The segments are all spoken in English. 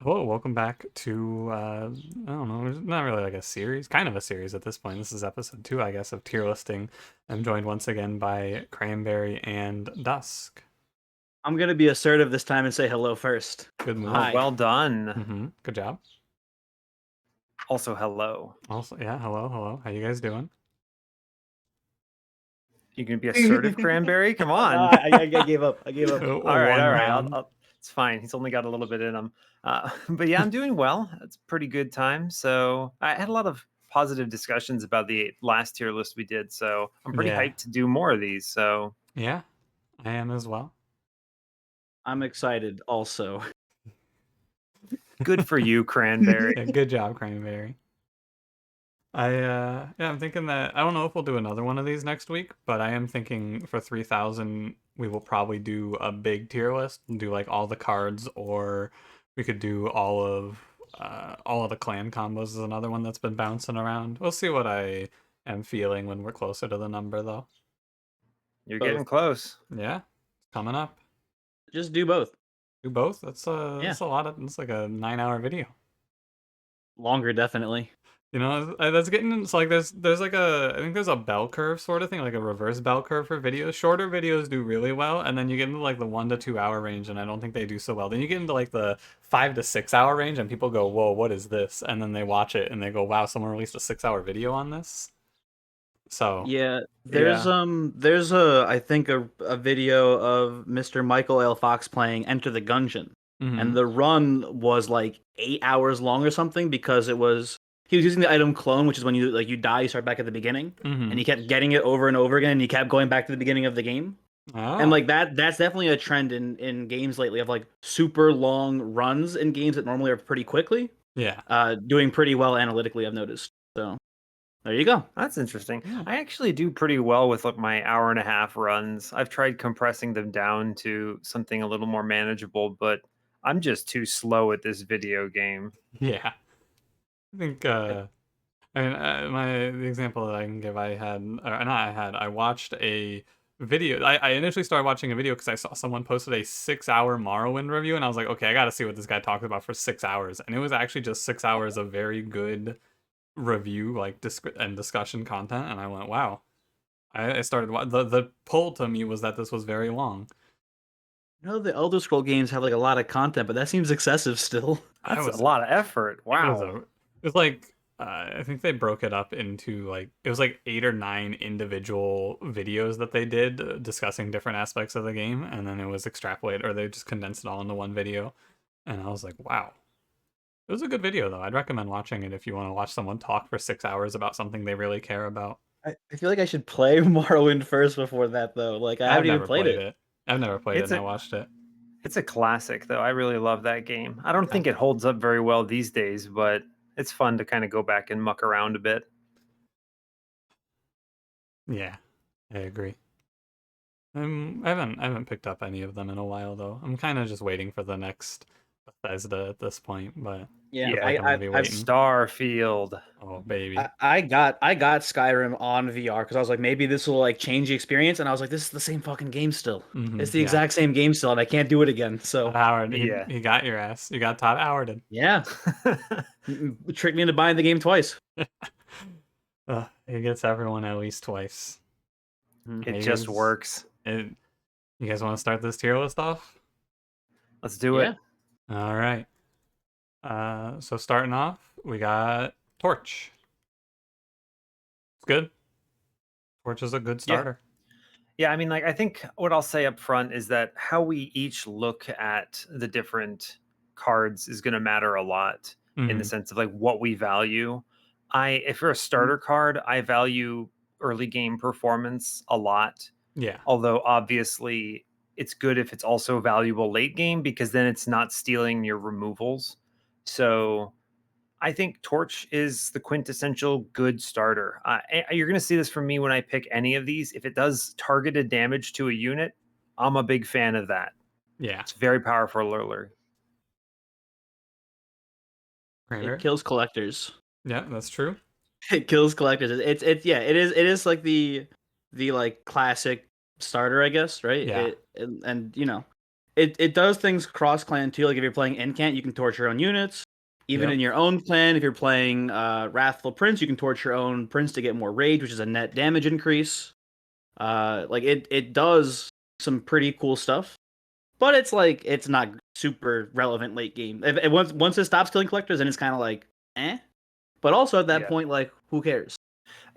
Hello, welcome back to I don't know, it's not really like a series, kind of a series at this point. This is episode 2, I guess, of tier listing. I'm joined once again by Cranberry and Dusk. I'm gonna be assertive this time and say hello first. Good Oh, move. Hi. well done. Good job. Also, hello. Also, yeah, hello. How you guys doing? You can be assertive, Cranberry. Come No, on. I gave up. I gave up. Oh, all right, one all right. round. It's fine. He's only got a little bit in him. But yeah, I'm doing well. It's a pretty good time. So I had a lot of positive discussions about the last tier list we did. So I'm pretty Yeah, hyped to do more of these. So yeah, I am as well. I'm excited also. good for you, Cranberry. Yeah, good job, Cranberry. I'm thinking that I don't know if we'll do another one of these next week, but I am thinking for 3000 we will probably do a big tier list and do like all the cards, or we could do all of the clan combos is another one that's been bouncing around. We'll see what I am feeling when we're closer to the number though. You're Both. getting close. Yeah, it's coming up. Just do both. Do both. Yeah. That's a lot of that's like a 9 hour video. Longer, definitely. You know, that's getting it's like there's like a I think there's a bell curve sort of thing, like a reverse bell curve for videos. Shorter videos do really well, and then you get into like the 1 to 2 hour range, and I don't think they do so well. Then you get into like the 5 to 6 hour range, and people go, "Whoa, what is this?" And then they watch it and they go, "Wow, someone released a 6 hour video on this." So Yeah. There's Yeah. there's I think a video of Mr. Michael L. Fox playing Enter the Gungeon. And mhm. the run was like 8 hours long or something because he was using the item clone, which is when you die, you start back at the beginning. And he Mhm. kept getting it over and over again, and he kept going back to the beginning of the game. And Oh, like that's definitely a trend in games lately of like super long runs in games that normally are pretty quickly, yeah, doing pretty well analytically, I've noticed. So there you go. That's interesting. yeah. I actually do pretty well with like my hour and a half runs. I've tried compressing them down to something a little more manageable, but I'm just too slow at this video game. Yeah. I think I mean, the example that I can give, I watched a video. I initially started watching a video because I saw someone posted a 6 hour Morrowind review, and I was like, okay, I got to see what this guy talks about for 6 hours. And it was actually just 6 hours of very good review, like and discussion content. And I went, wow. I started the pull to me was that this was very long. I know the Elder Scroll games have like a lot of content, but that seems excessive still. I That's a was lot of effort. It was Wow. it was like I think they broke it up into like it was like 8 or 9 individual videos that they did discussing different aspects of the game, and then it was extrapolated or they just condensed it all into one video. And I was like, wow, it was a good video though. I'd recommend watching it if you want to watch someone talk for 6 hours about something they really care about. I feel like I should play Morrowind first before that though. Like I I've haven't even never played played it. it. I've never played it, It's and I a watched it. it's a classic though. I really love that game. I don't Yeah, think it holds up very well these days, but it's fun to kind of go back and muck around a bit. yeah, I agree. I haven't picked up any of them in a while though. I'm kind of just waiting for the next Bethesda at this point, but Yeah, I feel Yeah. like I'm gonna be I've waiting. Starfield. Oh baby, I got Skyrim on VR because I was like, maybe this will like change the experience, and I was like, this is the same fucking game still. It's the yeah. exact same game still, and I can't do it again. Todd So Howard, Yeah. he got your ass. You got Todd Howard. yeah, tricked me into buying the game twice. He gets everyone at least twice. It Maybe just works. you guys want to start this tier list off? Let's do Yeah, it. All right. So starting off, we got Torch. It's good. Torch is a good Yeah. starter. Yeah, I mean, like, I think what I'll say up front is that how we each look at the different cards is going to matter a lot in the Hmm. sense of like what we value. If you're a starter card, I value early game performance a lot. Yeah. Although obviously it's good if it's also valuable late game because then it's not stealing your removals. So I think Torch is the quintessential good starter. You're going to see this from me when I pick any of these. If it does targeted damage to a unit, I'm a big fan of that. Yeah. It's very powerful early. it Cranberry. kills collectors. Yeah, that's true. It kills collectors. It's yeah. It is like the like classic starter, I guess, right? Yeah. And you know, it does things cross clan too. Like if you're playing Incant, you can torch your own units. Even in Yep. your own clan, if you're playing Wrathful Prince, you can torch your own prince to get more rage, which is a net damage increase. Like it does some pretty cool stuff, but it's like it's not super relevant late game. If once it stops killing collectors, then it's kind of like eh. But also at that Yeah. point, like who cares?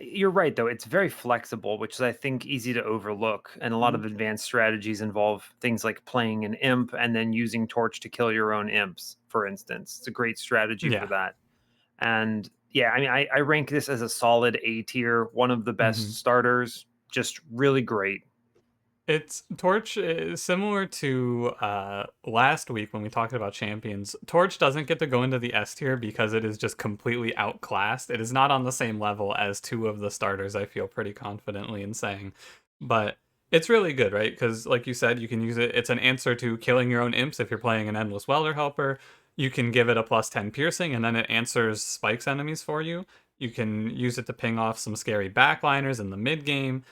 You're right, though. It's very flexible, which is, I think, easy to overlook. And a lot of Mhm. advanced strategies involve things like playing an imp and then using torch to kill your own imps, for instance. It's a great strategy for Yeah. that. And yeah, I mean, I rank this as a solid A tier, one of the Hmm. best starters, just really great. It's Torch is similar to last week when we talked about champions. Torch doesn't get to go into the S tier because it is just completely outclassed. It is not on the same level as two of the starters, I feel pretty confidently in saying. But it's really good, right? Because, like you said, you can use it. It's an answer to killing your own imps if you're playing an Endless Welder Helper. You can give it a +10 piercing, and then it answers spikes enemies for you. You can use it to ping off some scary backliners in the mid game.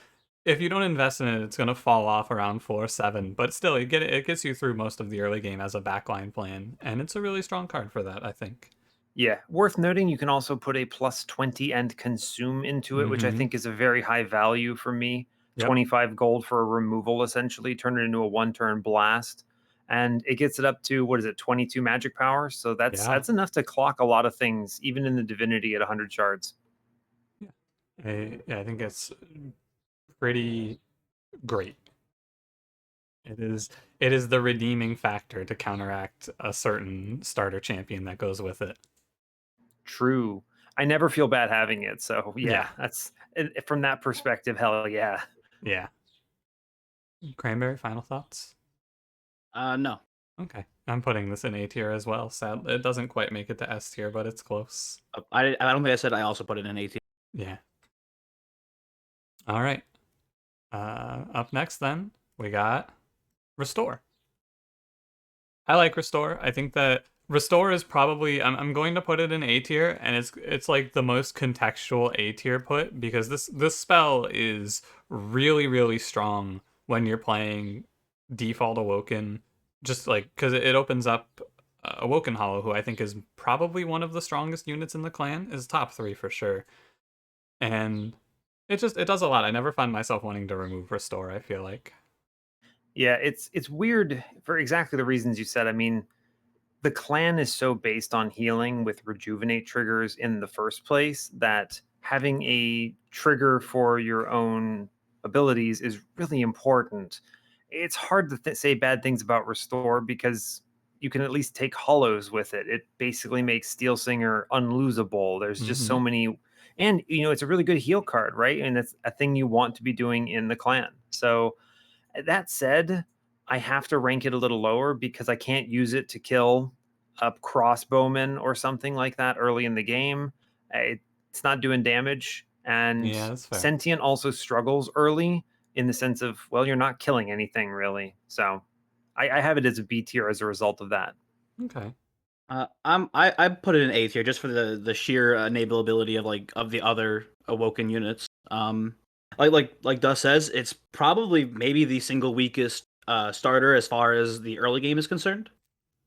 If you don't invest in it, it's gonna fall off around 4-7. But still, it gets you through most of the early game as a backline plan, and it's a really strong card for that, I think. Yeah, worth noting, you can also put a +20 and consume into it, which I Mm-hmm. think is a very high value for me. Yep. 25 gold for a removal, essentially, turn it into a one-turn blast. And it gets it up to, what is it, 22 magic power? So Yeah. that's enough to clock a lot of things, even in the divinity at 100 shards. Yeah. I think it's pretty great. It is. It is the redeeming factor to counteract a certain starter champion that goes with it. True. I never feel bad having it. So Yeah. yeah, from that perspective, hell yeah. Yeah. Cranberry, final thoughts? No. Okay. I'm putting this in A tier as well. Sad, it doesn't quite make it to S tier, but it's close. I don't think I said I also put it in AT. Yeah. All right. Up next, then, we got Restore. I like Restore. I think that Restore is probably I'm going to put it in A tier, and it's like the most contextual A tier put because this spell is really strong when you're playing default Awoken, just like because it opens up Awoken Hollow, who I think is probably one of the strongest units in the clan, is top 3 for sure, and it does a lot. I never find myself wanting to remove Restore, I feel like. Yeah, it's weird for exactly the reasons you said. I mean, the clan is so based on healing with rejuvenate triggers in the first place that having a trigger for your own abilities is really important. It's hard to say bad things about restore because you can at least take hollows with it. It basically makes Steel Singer unlosable. There's just Hmm. so many, and it's a really good heal card, right? And it's a thing you want to be doing in the clan. So that said, I have to rank it a little lower because I can't use it to kill a crossbowman or something like that early in the game. It's not doing damage. And Yeah, that's fair. Sentient also struggles early in the sense of, well, you're not killing anything really. So I have it as a B tier as a result of that. Okay. I put it in A tier just for the sheer enableability of of the other awoken units. Like Dust says, it's probably maybe the single weakest starter as far as the early game is concerned.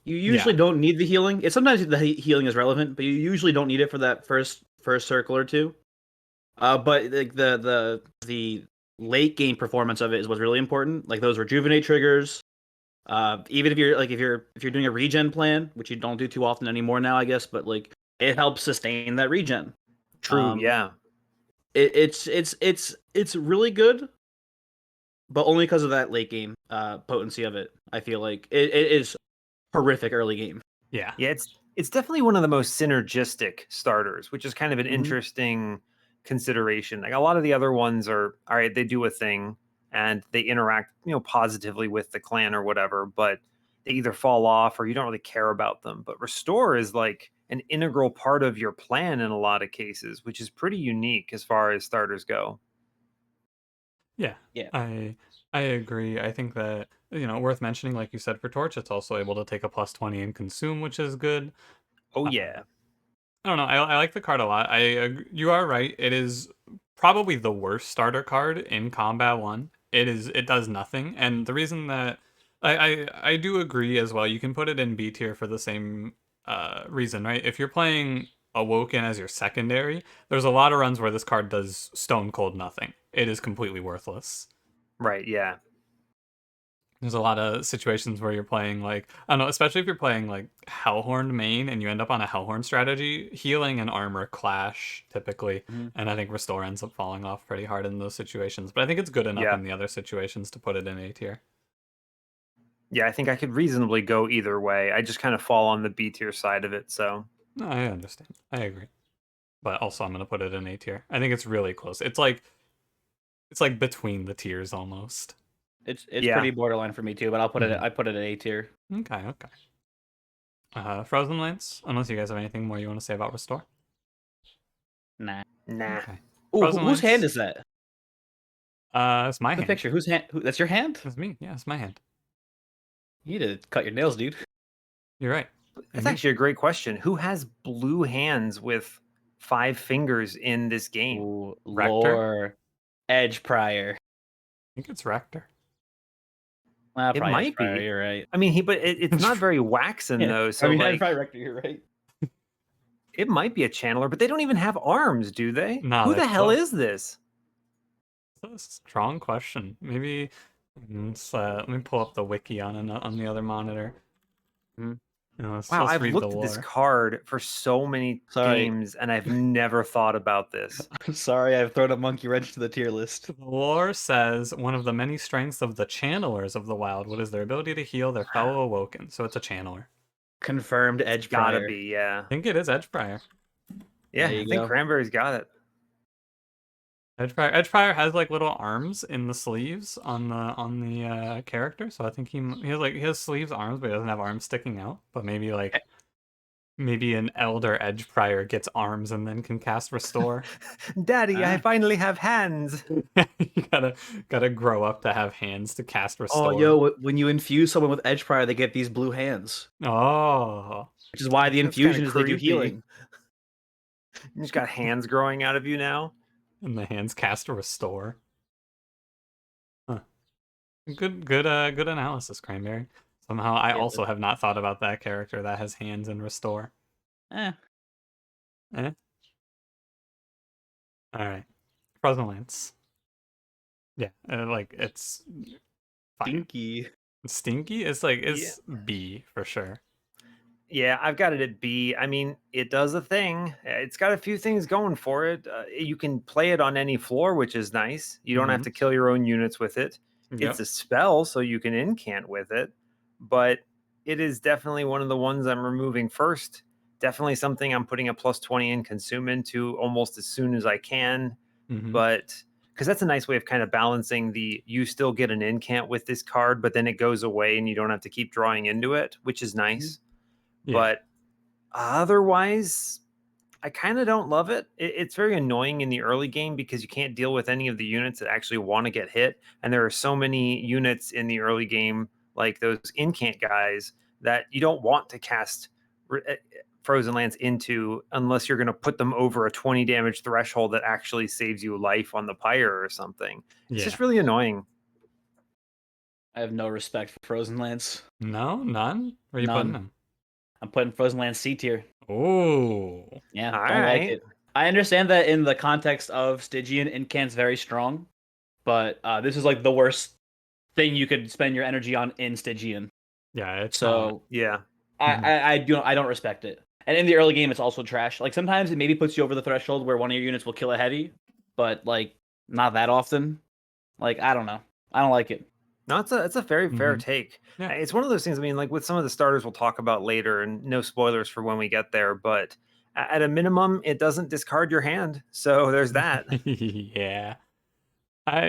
You Yeah. usually don't need the healing. It's sometimes the healing is relevant, but you usually don't need it for that first circle or two. But like the late game performance of it is what's really important. Like those rejuvenate triggers, even if you're if you're doing a regen plan, which you don't do too often anymore now, I guess, but like it helps sustain that regen. True, Um, yeah. it's really good, but only because of that late game potency of it. I feel like it is horrific early game. Yeah. Yeah, it's definitely one of the most synergistic starters, which is kind of an Hmm. interesting consideration. Like a lot of the other ones are all right, they do a thing and they interact, positively with the clan or whatever, but they either fall off or you don't really care about them. But restore is like an integral part of your plan in a lot of cases, which is pretty unique as far as starters go. Yeah. Yeah. I I agree. I think that, worth mentioning, like you said, for Torch, it's also able to take a +20 and consume, which is good. Oh Uh, yeah. I don't know. I like the card a lot. You are right. It is probably the worst starter card in Combat 1. It does nothing. And the reason that I do agree as well. You can put it in B tier for the same reason, right? If you're playing Awoken as your secondary, there's a lot of runs where this card does stone cold nothing. It is completely worthless. Right, yeah. There's a lot of situations where you're playing like, I don't know, especially if you're playing like Hellhorn main and you end up on a Hellhorn strategy, healing and armor clash typically, and I think Restore ends up falling off pretty hard in those situations. But I think it's good enough Yeah. in the other situations to put it in A tier. Yeah, I think I could reasonably go either way. I just kind of fall on the B tier side of it, so. No, I understand. I agree. But also I'm gonna put it in A tier. I think it's really close. It's like between the tiers almost. It's Yeah. pretty borderline for me too, but I'll put it. I put it at A tier. Okay. Frozen Lance, unless you guys have anything more you want to say about Restore. Nah. Okay. Ooh, Frozen whose Lance, hand is that? it's my The hand. picture. Whose hand? That's your hand? It's me. Yeah, it's my hand. You need to cut your nails, dude. You're right. That's actually a great question. Who has blue hands with 5 fingers in this game? Ooh, Rector? lore. Edge Prior. I think it's Rector. Well, It probably Edge might Prior, be. you're right. I mean, but it's not very waxen though, so Edge like Prior Rector, you're right. it might be a channeler, but they don't even have arms, do they? No, Who they the hell close. is this? That's a strong question. Maybe let me pull up the wiki on the other monitor. Let's Wow, I've read looked the at this lore. card for so many Sorry. games, and I've never thought about this. I'm sorry, I've thrown a monkey wrench to the tier list. The lore says one of the many strengths of the channelers of the wild, what is their ability to heal their fellow awoken. So it's a channeler. Confirmed Edge Gotta Prior. be, yeah. I think it is Edgeprior. Yeah, There you I think go. Cranberry's got it. Edgeprior has like little arms in the sleeves on the character, so I think he has sleeves, arms, but he doesn't have arms sticking out. But maybe an elder Edgeprior gets arms and then can cast Restore. Daddy, I finally have hands. You gotta grow up to have hands to cast Restore. Oh, yo, when you infuse someone with Edge Prior, they get these blue hands. Oh, Which is why the That's kinda infusion is they do creepy. healing. You just got hands growing out of you now. and the hands cast Restore. Huh. Good analysis, Cranberry. Somehow I also have not thought about that character that has hands and Restore. Eh. All right, Frozen Lance. Yeah, like it's fine. Stinky. It's B for sure. Yeah, I've got it at B. I mean, it does a thing. It's got a few things going for it. You can play it on any floor, which is nice. You don't have to kill your own units with it. Yep. It's a spell, so you can incant with it. But it is definitely one of the ones I'm removing first. Definitely something I'm putting a +20 in consume into almost as soon as I can. But because that's a nice way of kind of balancing you still get an incant with this card, but then it goes away and you don't have to keep drawing into it, which is nice. Yeah. But otherwise, I kind of don't love it. It's very annoying in the early game because you can't deal with any of the units that actually want to get hit. And there are so many units in the early game, like those incant guys, that you don't want to cast Frozen Lance into unless you're going to put them over a 20 damage threshold that actually saves you life on the pyre or something. It's just really annoying. I have no respect for Frozen Lance. No, none. Where are you putting them? I'm putting Frozen Lance C tier. Oh, yeah, don't like it. I understand that in the context of Stygian, Incant's very strong, but this is like the worst thing you could spend your energy on in Stygian. Yeah, it's so yeah. I don't respect it. And in the early game, it's also trash. Like sometimes it maybe puts you over the threshold where one of your units will kill a heavy, but like not that often. Like I don't know, I don't like it. No, it's a very fair take. Yeah. It's one of those things. I mean, like with some of the starters we'll talk about later, and no spoilers for when we get there. But at a minimum, it doesn't discard your hand. So there's that. Yeah.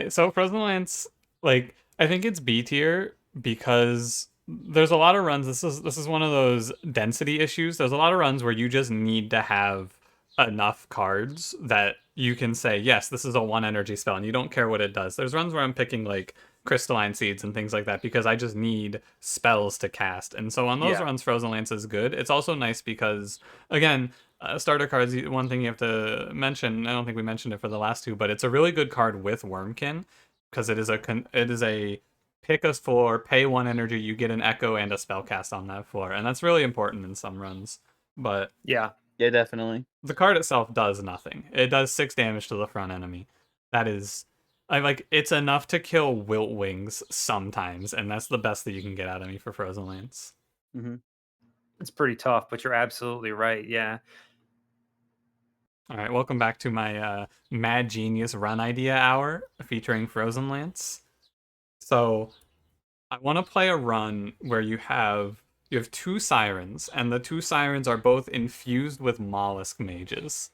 So Frozen Lance, like I think it's B tier because there's a lot of runs. This is one of those density issues. There's a lot of runs where you just need to have enough cards that you can say, yes, this is a 1 energy spell, and you don't care what it does. There's runs where I'm picking like crystalline seeds and things like that because I just need spells to cast. And so on those runs, Frozen Lance is good. It's also nice because, again, starter cards, one thing you have to mention, I don't think we mentioned it for the last two, but it's a really good card with Wormkin because it is a pick a floor, pay 1 energy, you get an echo and a spell cast on that floor, and that's really important in some runs. But Yeah. Yeah, definitely. the card itself does nothing. It does 6 damage to the front enemy. That is, it's enough to kill Wilt Wings sometimes, and that's the best that you can get out of me for Frozen Lance. Mm-hmm. It's pretty tough, but you're absolutely right. Yeah. All right, welcome back to my Mad Genius Run Idea Hour featuring Frozen Lance. So, I want to play a run where you have 2 sirens, and the 2 sirens are both infused with mollusk mages.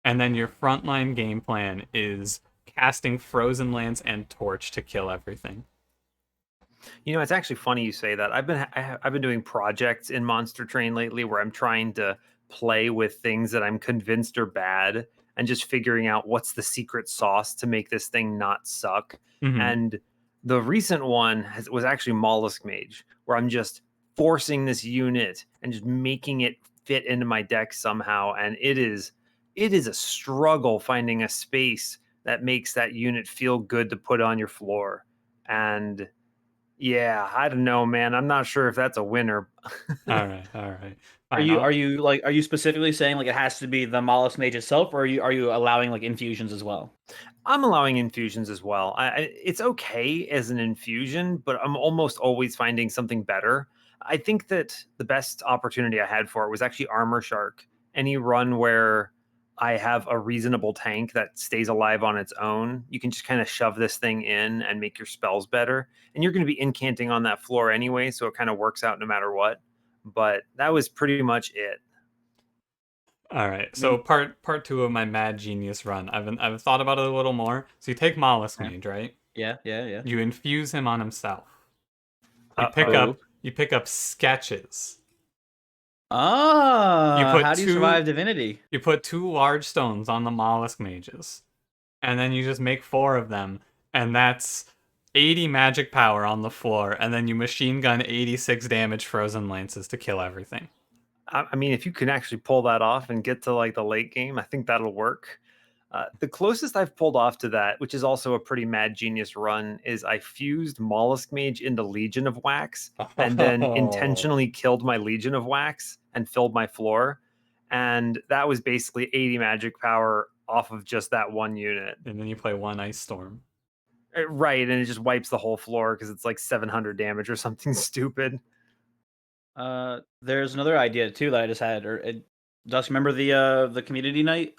And then your frontline game plan is casting Frozen Lance and Torch to kill everything. You know, it's actually funny you say that. I've been doing projects in Monster Train lately where I'm trying to play with things that I'm convinced are bad and just figuring out what's the secret sauce to make this thing not suck. Mm-hmm. And the recent one was actually Mollusk Mage, where I'm just forcing this unit and just making it fit into my deck somehow. And it is a struggle finding a space that makes that unit feel good to put on your floor. And yeah, I don't know, man. I'm not sure if that's a winner. All right. Are Fine, you specifically saying like it has to be the Mollusk Mage itself, or are you allowing like infusions as well? I'm allowing infusions as well. It's okay as an infusion, but I'm almost always finding something better. I think that the best opportunity I had for it was actually Armor Shark. Any run where I have a reasonable tank that stays alive on its own, you can just kind of shove this thing in and make your spells better. And you're going to be incanting on that floor anyway, so it kind of works out no matter what. But that was pretty much it. All right. So part 2 of my Mad Genius run. I've thought about it a little more. So you take Mollusk Mage, right? Yeah. You infuse him on himself. You Uh-oh. pick up Sketches. Ah, put how do you two- survive Divinity? You put 2 large stones on the Mollusk Mages. And then you just make 4 of them, and that's 80 magic power on the floor, and then you machine gun 86 damage Frozen Lances to kill everything. I mean, if you can actually pull that off and get to like the late game, I think that'll work. The closest I've pulled off to that, which is also a pretty mad genius run, is I fused Mollusk Mage into Legion of Wax and then intentionally killed my Legion of Wax and filled my floor. And that was basically 80 magic power off of just that one unit. And then you play 1 Ice Storm. Right, and it just wipes the whole floor because it's like 700 damage or something stupid. There's another idea too that I just had. Dusk, remember the community night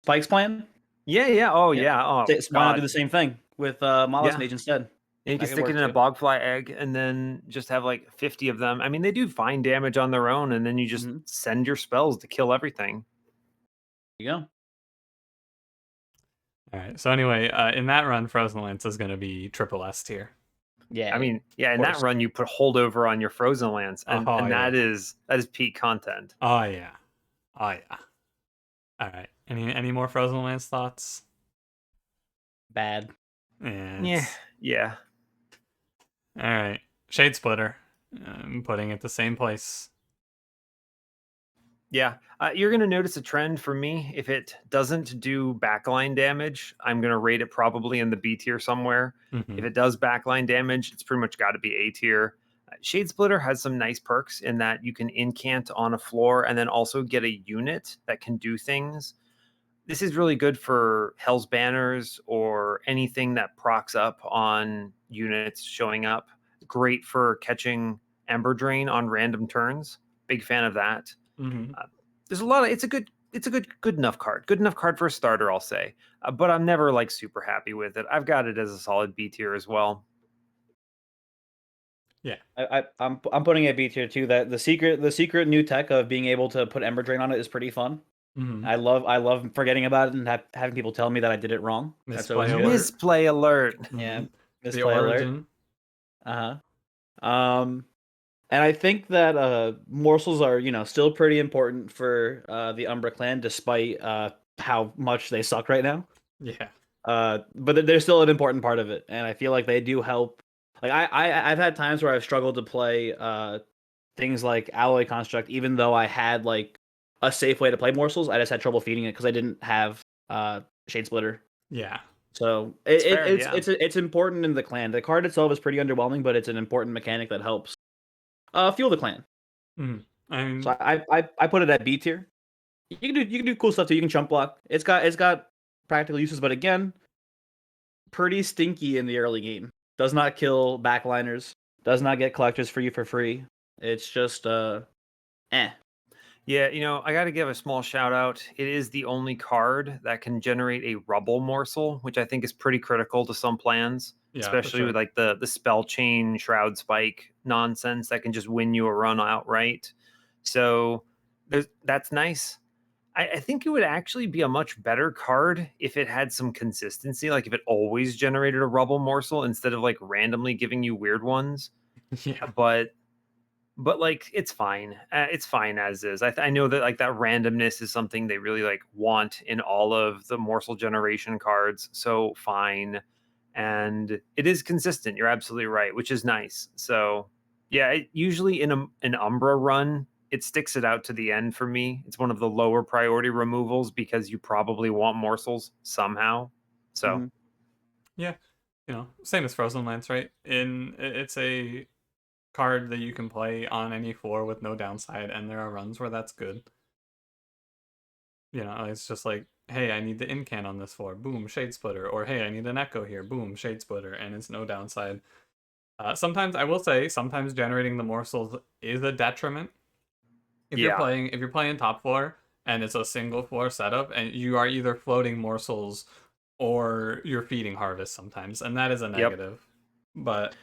Spikes plan? Yeah. Oh, Yeah. yeah. Oh, Why not do God. the same thing with Mollusk Yeah. Mage instead? And you can That could stick it work in a too. bogfly egg and then just have like 50 of them. I mean, they do fine damage on their own, and then you just send your spells to kill everything. There you go. All right. So anyway, in that run, Frozen Lance is going to be triple S tier. Yeah. I mean, yeah, in course. that run you put holdover on your Frozen Lance, and, Oh, and yeah. that is peak content. Oh yeah. All right. Any more Frozen Lance thoughts? Bad. Yeah. All right. Shade Splitter. I'm putting it the same place. Yeah, you're going to notice a trend for me. If it doesn't do backline damage, I'm going to rate it probably in the B tier somewhere. Mhm. If it does backline damage, it's pretty much got to be A tier. Shade Splitter has some nice perks in that you can incant on a floor and then also get a unit that can do things. This is really good for Hell's Banners or anything that procs up on units showing up. Great for catching Ember Drain on random turns. Big fan of that. Mhm. There's a lot of it's a good enough card. Good enough card for a starter, I'll say. But I'm never like super happy with it. I've got it as a solid B tier as well. Yeah. I'm putting a B tier too. That the secret new tech of being able to put Ember Drain on it is pretty fun. Mhm. I love forgetting about it and having people tell me that I did it wrong. That's Misplay always alert. good. Misplay alert. Yeah. Mhm. The Misplay alert. origin. And I think that morsels are, still pretty important for the Umbra clan, despite how much they suck right now. Yeah. But they're still an important part of it, and I feel like they do help. Like I've had times where I've struggled to play things like Alloy Construct, even though I had like a safe way to play morsels. I just had trouble feeding it because I didn't have Shade Splitter. Yeah. So It's fair, yeah. it's important in the clan. The card itself is pretty underwhelming, but it's an important mechanic that helps fuel the clan. Mhm. I mean, So I put it at B tier. You can do cool stuff too. You can chump block. It's got practical uses, but again, pretty stinky in the early game. Does not kill backliners. Does not get collectors for you for free. It's just eh. Yeah, I got to give a small shout out. It is the only card that can generate a rubble morsel, which I think is pretty critical to some plans, yeah, for especially with sure. like the spell chain shroud spike nonsense that can just win you a run outright. So that's nice. I think it would actually be a much better card if it had some consistency, like if it always generated a rubble morsel instead of like randomly giving you weird ones. Yeah. But like it's fine. It's fine as is. I know that like that randomness is something they really like want in all of the morsel generation cards. So fine, and it is consistent. You're absolutely right, which is nice. So yeah, usually in an Umbra run, it sticks it out to the end for me. It's one of the lower priority removals because you probably want morsels somehow. So Mhm. Yeah. Same as Frozen Lance, right? It's a card that you can play on any floor with no downside, and there are runs where that's good. It's just like, hey, I need the incan on this floor, boom, Shade Splitter, or hey, I need an echo here, boom, Shade Splitter, and it's no downside. Sometimes I will say, sometimes generating the morsels is a detriment. yeah, If you're playing top floor and it's a single floor setup, and you are either floating morsels or you're feeding harvest sometimes, and that is a yep. negative. But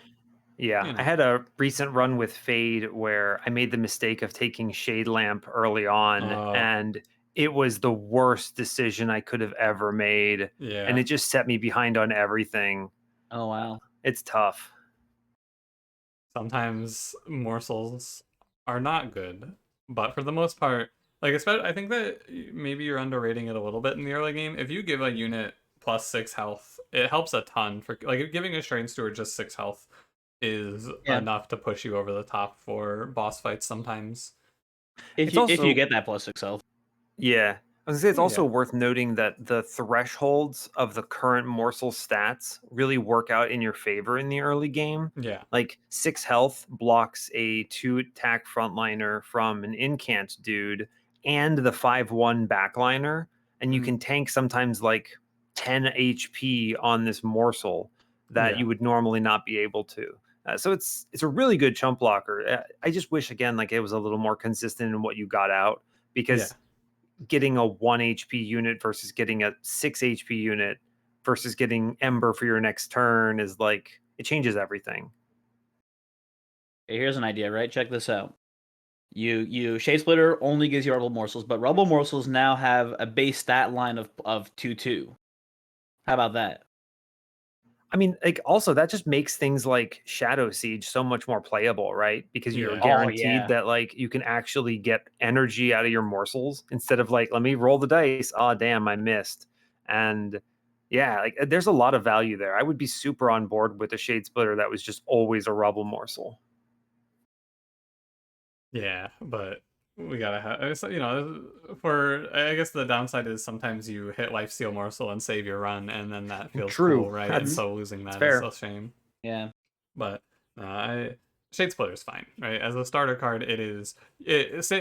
Yeah, you I know, had a recent run with Fade where I made the mistake of taking Shade Lamp early on, uh, and it was the worst decision I could have ever made. And yeah. it just set me behind on everything. Oh wow. It's tough. Sometimes morsels are not good, but for the most part, like especially, I think that maybe you're underrating it a little bit in the early game. If you give a unit +6 health, it helps a ton. For like giving a Strain Steward just 6 health is Yeah. enough to push you over the top for boss fights sometimes. It's If you also get that +6 health. Yeah. I was gonna say it's also Yeah, worth noting that the thresholds of the current morsel stats really work out in your favor in the early game. yeah, Like 6 health blocks a 2 attack frontliner from an incant dude and the 5/1 backliner, and you Mhm. can tank sometimes like 10 HP on this morsel that yeah, you would normally not be able to. So it's a really good chump blocker. I just wish again like it was a little more consistent in what you got out yeah. because getting a 1 HP unit versus getting a 6 HP unit versus getting Ember for your next turn is like it changes everything. Okay, here's an idea, right? Check this out. You Shade Splitter only gives you Rubble Morsels, but Rubble Morsels now have a base stat line of 2/2. How about that? I mean, like also that just makes things like Shadow Siege so much more playable, right? Because you're Yeah. Oh guaranteed yeah. that like you can actually get energy out of your morsels instead of like let me roll the dice. Oh damn, I missed. And yeah, like there's a lot of value there. I would be super on board with a Shade Splitter that was just always a rubble morsel. Yeah, but we gotta have, for, I guess the downside is sometimes you hit Lifesteal Morsel and save your run, and then that feels True. cool, right? And That's Mhm. so losing that's that is fair. a shame. Yeah. But Shade Splitter is fine, right? As a starter card,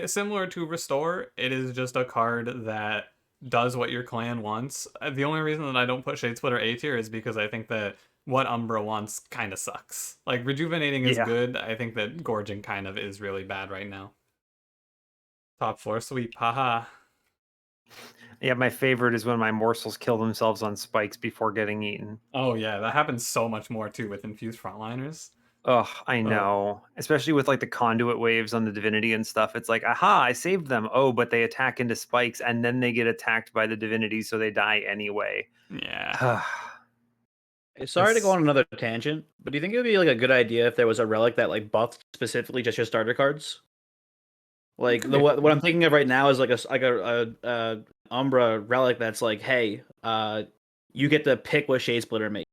similar to Restore. It is just a card that does what your clan wants. The only reason that I don't put Shade Splitter A tier is because I think that what Umbra wants kind of sucks. Like rejuvenating is Yeah. good. I think that gorging kind of is really bad right now. Top floor sweep, haha. Yeah, my favorite is when my morsels kill themselves on spikes before getting eaten. Oh yeah, that happens so much more too with infused frontliners. Ugh, I Uh, know. Especially with like the conduit waves on the divinity and stuff. It's like, aha, I saved them. Oh, but they attack into spikes and then they get attacked by the divinity, so they die anyway. yeah, Sorry to go it's on another tangent, but do you think it would be like a good idea if there was a relic that like buffed specifically just your starter cards? it Like could the be. what I'm thinking of right now is like a Umbra relic that's like, hey, you get to pick what Shade Splitter makes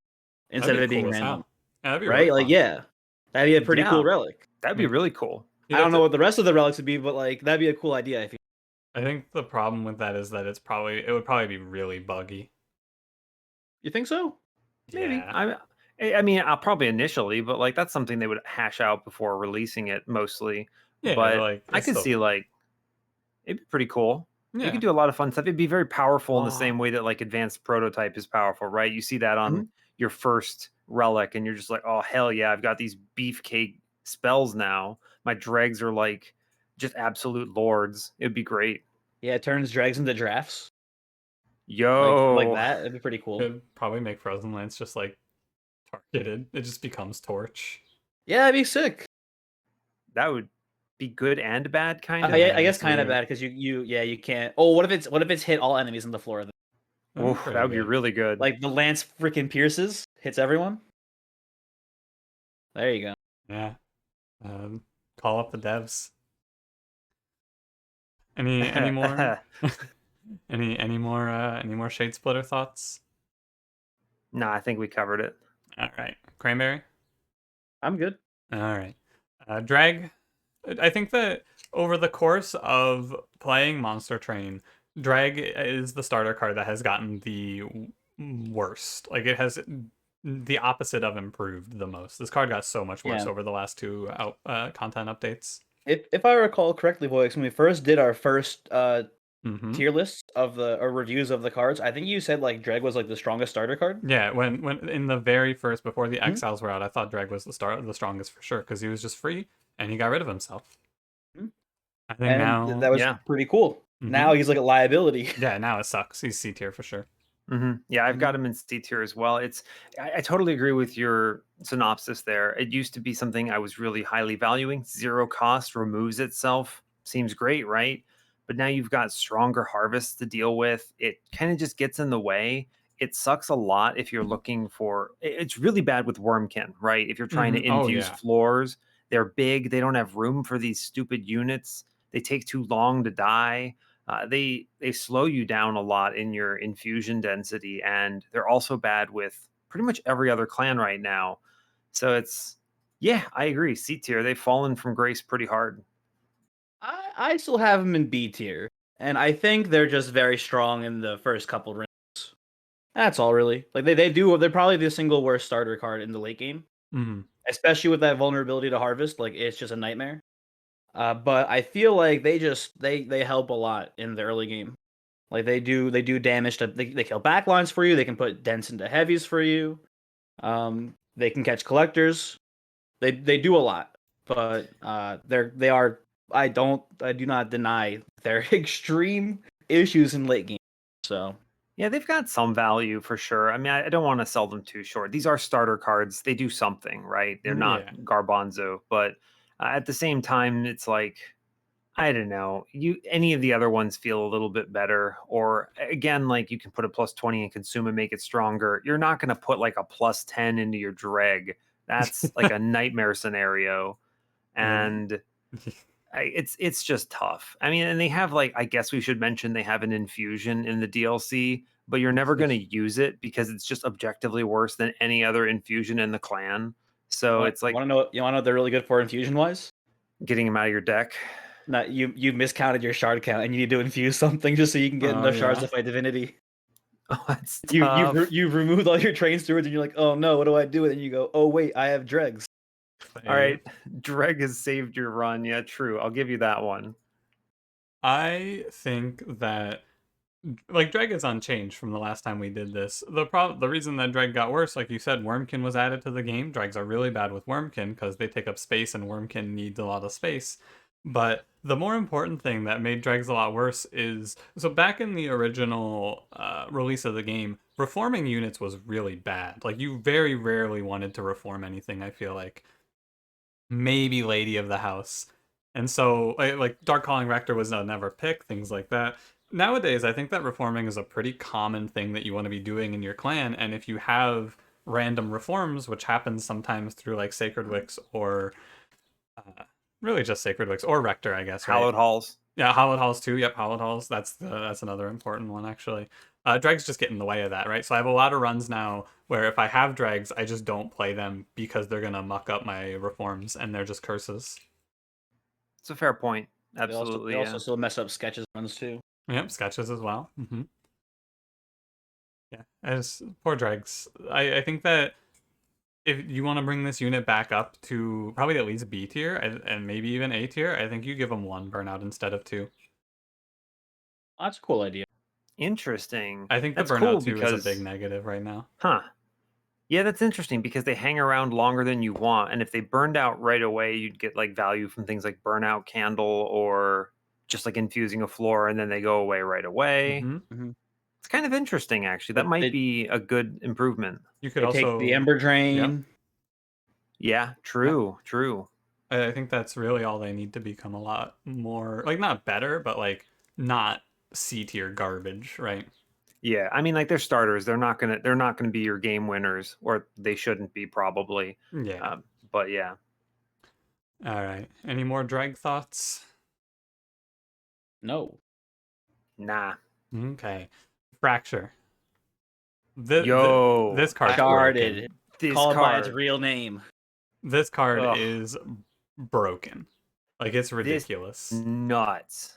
That'd instead be of it cool being as random, hell. Yeah, that'd be really right? Like, fun. yeah, that'd be a pretty cool Yeah, relic. that'd I be mean, really cool. you'd I have don't know to. what the rest of the relics would be, but like that'd be a cool idea. If you, I think the problem with that is that it would probably be really buggy. You think so? Maybe. Yeah. I mean, I'll probably initially, but like that's something they would hash out before releasing it mostly. Yeah, but But like I it's could still see cool. like it'd be pretty cool. You could Yeah. do a lot of fun stuff. It'd be very powerful in the Oh, same way that like advanced prototype is powerful, right? You see that on Mhm. your first relic, and you're just like, oh hell yeah, I've got these beefcake spells now. My dregs are like just absolute lords. It'd be great. Yeah, it turns dregs into drafts. Like Yo, that. It'd be pretty cool. could probably make Frozen Lance just like targeted. It just becomes Torch. Yeah, that'd be sick. that would be good and bad, kind of. Yeah, I Yeah, guess it's kind of weird. bad because you can't. Oh, what if it's hit all enemies on the floor? That'd be Oof, that pretty would be good. really good. Like the lance freaking pierces, hits everyone. There you go. Yeah. Um, call up the devs. Any more? Any more Shade Splitter thoughts? No, I think we covered it. All right, Cranberry. I'm good. All right, Drag. I think that over the course of playing Monster Train, Drag is the starter card that has gotten the worst. Like it has the opposite of improved the most. This card got so much worse Yeah. over the last two content updates. If I recall correctly, Voix, when we first did our first Hmm. tier lists of the or reviews of the cards, I think you said like Dreg was like the strongest starter card. Yeah, when in the very first before the Mhm, exiles were out, I thought Drag was the strongest for sure because he was just free and he got rid of himself. mhm. I think And now, that was Yeah. pretty cool. hmm Now he's like a liability. yeah, now it sucks. He's C tier for sure. Yeah, I've Mhm. got him in C tier as well. I totally agree with your synopsis there. It used to be something I was really highly valuing. Zero cost removes itself. Seems great, right? But now you've got stronger harvests to deal with. It kind of just gets in the way. It sucks a lot if you're looking for it's really bad with Wormkin, right? If you're trying to Oh infuse yeah. floors, they're big, they don't have room for these stupid units. They take too long to die. They slow you down a lot in your infusion density, and they're also bad with pretty much every other clan right now. So it's yeah, I agree. C tier, they've fallen from grace pretty hard. I still have him in B tier, and I think they're just very strong in the first couple rings. That's all really. Like they're probably the single worst starter card in the late game, Hmm. especially with that vulnerability to harvest. Like it's just a nightmare. But I feel like they help a lot in the early game. Like they do damage to they kill backlines for you. They can put dents into heavies for you. They can catch collectors. They do a lot, but they are I do not deny their extreme issues in late game. So Yeah, they've got some value for sure. I mean, I don't want to sell them too short. These are starter cards. They do something, right? They're not Yeah. garbanzo, but at the same time, it's like I don't know. Any of the other ones feel a little bit better. Or again, like you can put a plus 20 and consume and make it stronger. You're not going to put like a plus 10 into your dreg. That's like a nightmare scenario. Yeah. And it's just tough. I mean, and they have like I guess we should mention they have an infusion in the DLC, but you're never going to use it because it's just objectively worse than any other infusion in the clan. So it's like you want to know what they're really good for infusion wise? getting them out of your deck. Not you miscounted your shard count and you need to infuse something just so you can get Oh enough shards yeah. to fight divinity. Oh, that's You've tough. you've removed all your train stewards and you're like, oh no, what do I do? And then you go, oh wait, I have dregs. All right, Fair. Dreg has saved your run. Yeah, true. I'll give you that one. I think that like Dreg is unchanged from the last time we did this. The reason that Dreg got worse, like you said, Wormkin was added to the game. Dregs are really bad with Wormkin because they take up space and Wormkin needs a lot of space. But the more important thing that made Dregs a lot worse is so back in the original release of the game, reforming units was really bad. Like you very rarely wanted to reform anything. I feel like maybe Lady of the House. And so, like Dark Calling Rector was a never pick, things like that. Nowadays, I think that reforming is a pretty common thing that you want to be doing in your clan. And if you have random reforms, which happens sometimes through like Sacred Wicks or really just Sacred Wicks or Rector, I guess, right? Hallowed Halls. Yeah, Hallowed Halls too. Yep, Hallowed Halls. That's another important one actually. Dregs just get in the way of that, right? So I have a lot of runs now where if I have Dregs, I just don't play them because they're gonna muck up my reforms and they're just curses. It's a fair point. They Absolutely, also yeah. still mess up sketches runs too. Yep, sketches as well. Yeah, as poor dregs. I think that if you want to bring this unit back up to probably at least B tier and maybe even A tier, I think you give them 1 burnout instead of 2. That's a cool idea. Interesting. I think the That's cool burnout 2 is a big because, negative right now. huh? Yeah, that's interesting because they hang around longer than you want, and if they burned out right away, you'd get like value from things like burnout candle or just like infusing a floor, and then they go away right away. Hmm. Hmm. It's kind of interesting, actually. That But might they be a good improvement. You could they take the also, Ember yep, Drain. Yeah, yep. true, true. I think that's really all they need to become a lot more, like, not better, but like not C tier garbage, right? Yeah, I mean, like they're starters. They're not gonna be your game winners, or they shouldn't be probably. Yeah. But yeah, All right. Any more drag thoughts? No. nah. Okay. Fracture. This Yo, card's Sharded. broken. this Call it by its card. real name. This card Ugh, is broken. Like, it's this ridiculous. nuts.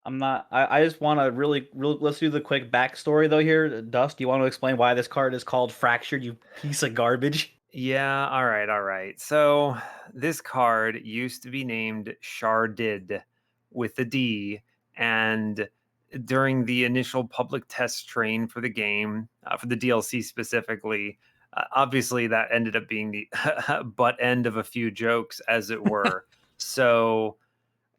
I'm not. I just want to let's do the quick backstory though here. Dusk, do you want to explain why this card is called Fractured? You piece of garbage. Yeah, all right, all right. So this card used to be named Sharded with the D, and during the initial public test train for the game, for the DLC specifically, obviously that ended up being the butt end of a few jokes, as it were. So,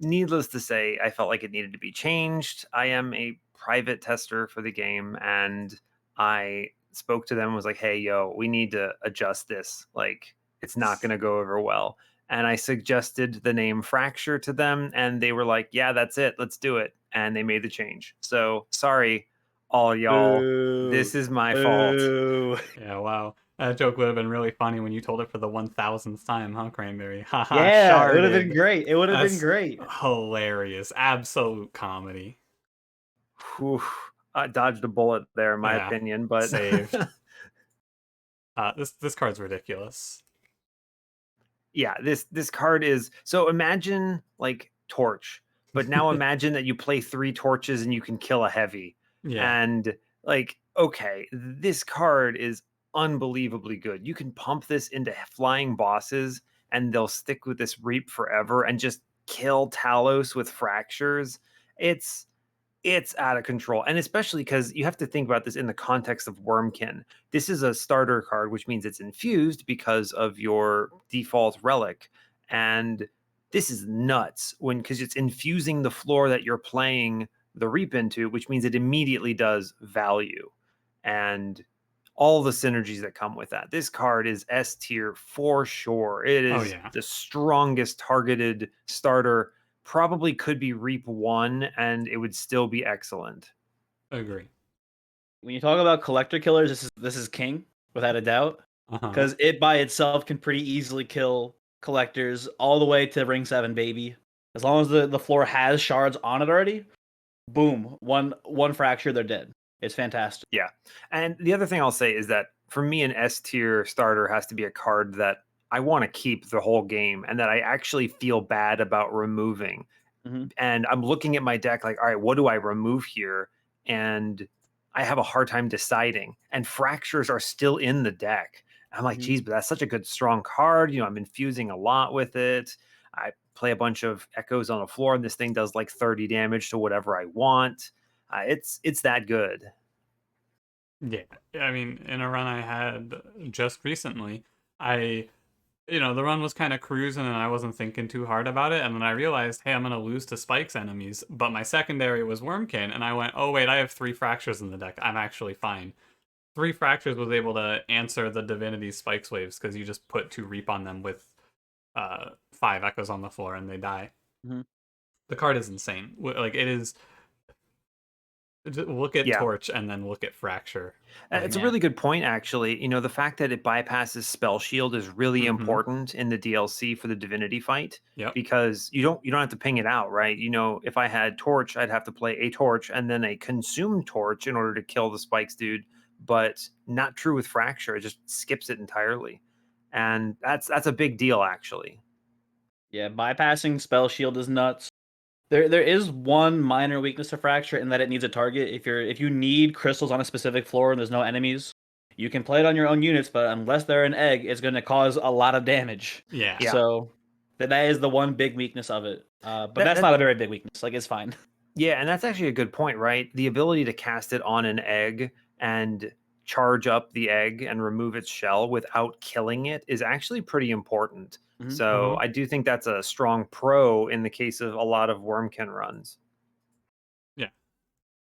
needless to say, I felt like it needed to be changed. I am a private tester for the game, and I spoke to them and was like, hey, yo, we need to adjust this. Like, it's not going to go over well. And I suggested the name Fracture to them, and they were like, yeah, that's it. Let's do it. And they made the change. So, sorry, all y'all. Boo. This is my fault. Boo. Yeah, wow. That joke would have been really funny when you told it for the 1000th time, huh, Cranberry? Haha, Yeah, it would have been sharded. great. It would have been That's great. hilarious. Absolute comedy. Whew. I dodged a bullet there, in my Yeah, opinion, but saved. This card's ridiculous. yeah, this card is so imagine like torch, but now imagine that you play 3 torches and you can kill a heavy. Yeah. And like, okay, this card is unbelievably good. You can pump this into flying bosses and they'll stick with this reap forever and just kill Talos with fractures. It's it's out of control. And especially because you have to think about this in the context of Wormkin. This is a starter card, which means it's infused because of your default relic. And this is nuts when because it's infusing the floor that you're playing the Reap into, which means it immediately does value. And all the synergies that come with that. This card is S tier for sure. It Oh is yeah. the strongest targeted starter. Probably could be Reap 1 and it would still be excellent. Agree. When you talk about collector killers, this is king without a doubt, Uh-huh. because it by itself can pretty easily kill collectors all the way to ring 7, baby. As long as the floor has shards on it already, boom, one fracture, they're dead. It's fantastic. Yeah. And the other thing I'll say is that for me, an S tier starter has to be a card that I want to keep the whole game and that I actually feel bad about removing. Mhm. And I'm looking at my deck like, all right, what do I remove here? And I have a hard time deciding. And fractures are still in the deck. I'm like, Mhm. geez, but that's such a good strong card. I'm infusing a lot with it. I play a bunch of echoes on the floor, and this thing does like 30 damage to whatever I want. It's that good. Yeah. I mean, in a run I had just recently, I the run was kind of cruising and I wasn't thinking too hard about it. And then I realized, hey, I'm going to lose to Spike's enemies. But my secondary was Wormkin. And I went, oh, wait, I have 3 fractures in the deck. I'm actually fine. 3 fractures was able to answer the Divinity Spike's waves because you just put 2 Reap on them with 5 echoes on the floor and they die. Mhm. The card is insane. Like, it is. Look at Yeah. Torch and then look at Fracture. Like, It's a Yeah. really good point, actually. The fact that it bypasses Spell Shield is really Mhm. important in the DLC for the Divinity fight Yep. because you don't have to ping it out, right? If I had Torch, I'd have to play a Torch and then a Consume Torch in order to kill the Spikes dude. But not true with Fracture; it just skips it entirely, and that's a big deal, actually. Yeah, bypassing spell shield is nuts. There is one minor weakness to Fracture in that it needs a target. If you need crystals on a specific floor and there's no enemies, you can play it on your own units, but unless they're an egg, it's going to cause a lot of damage. Yeah. Yeah. So that is the one big weakness of it. But That- that's that- not a very big weakness. Like, it's fine. Yeah, and that's actually a good point, right? The ability to cast it on an egg and charge up the egg and remove its shell without killing it is actually pretty important. Mhm. So I do think that's a strong pro in the case of a lot of Wormkin runs.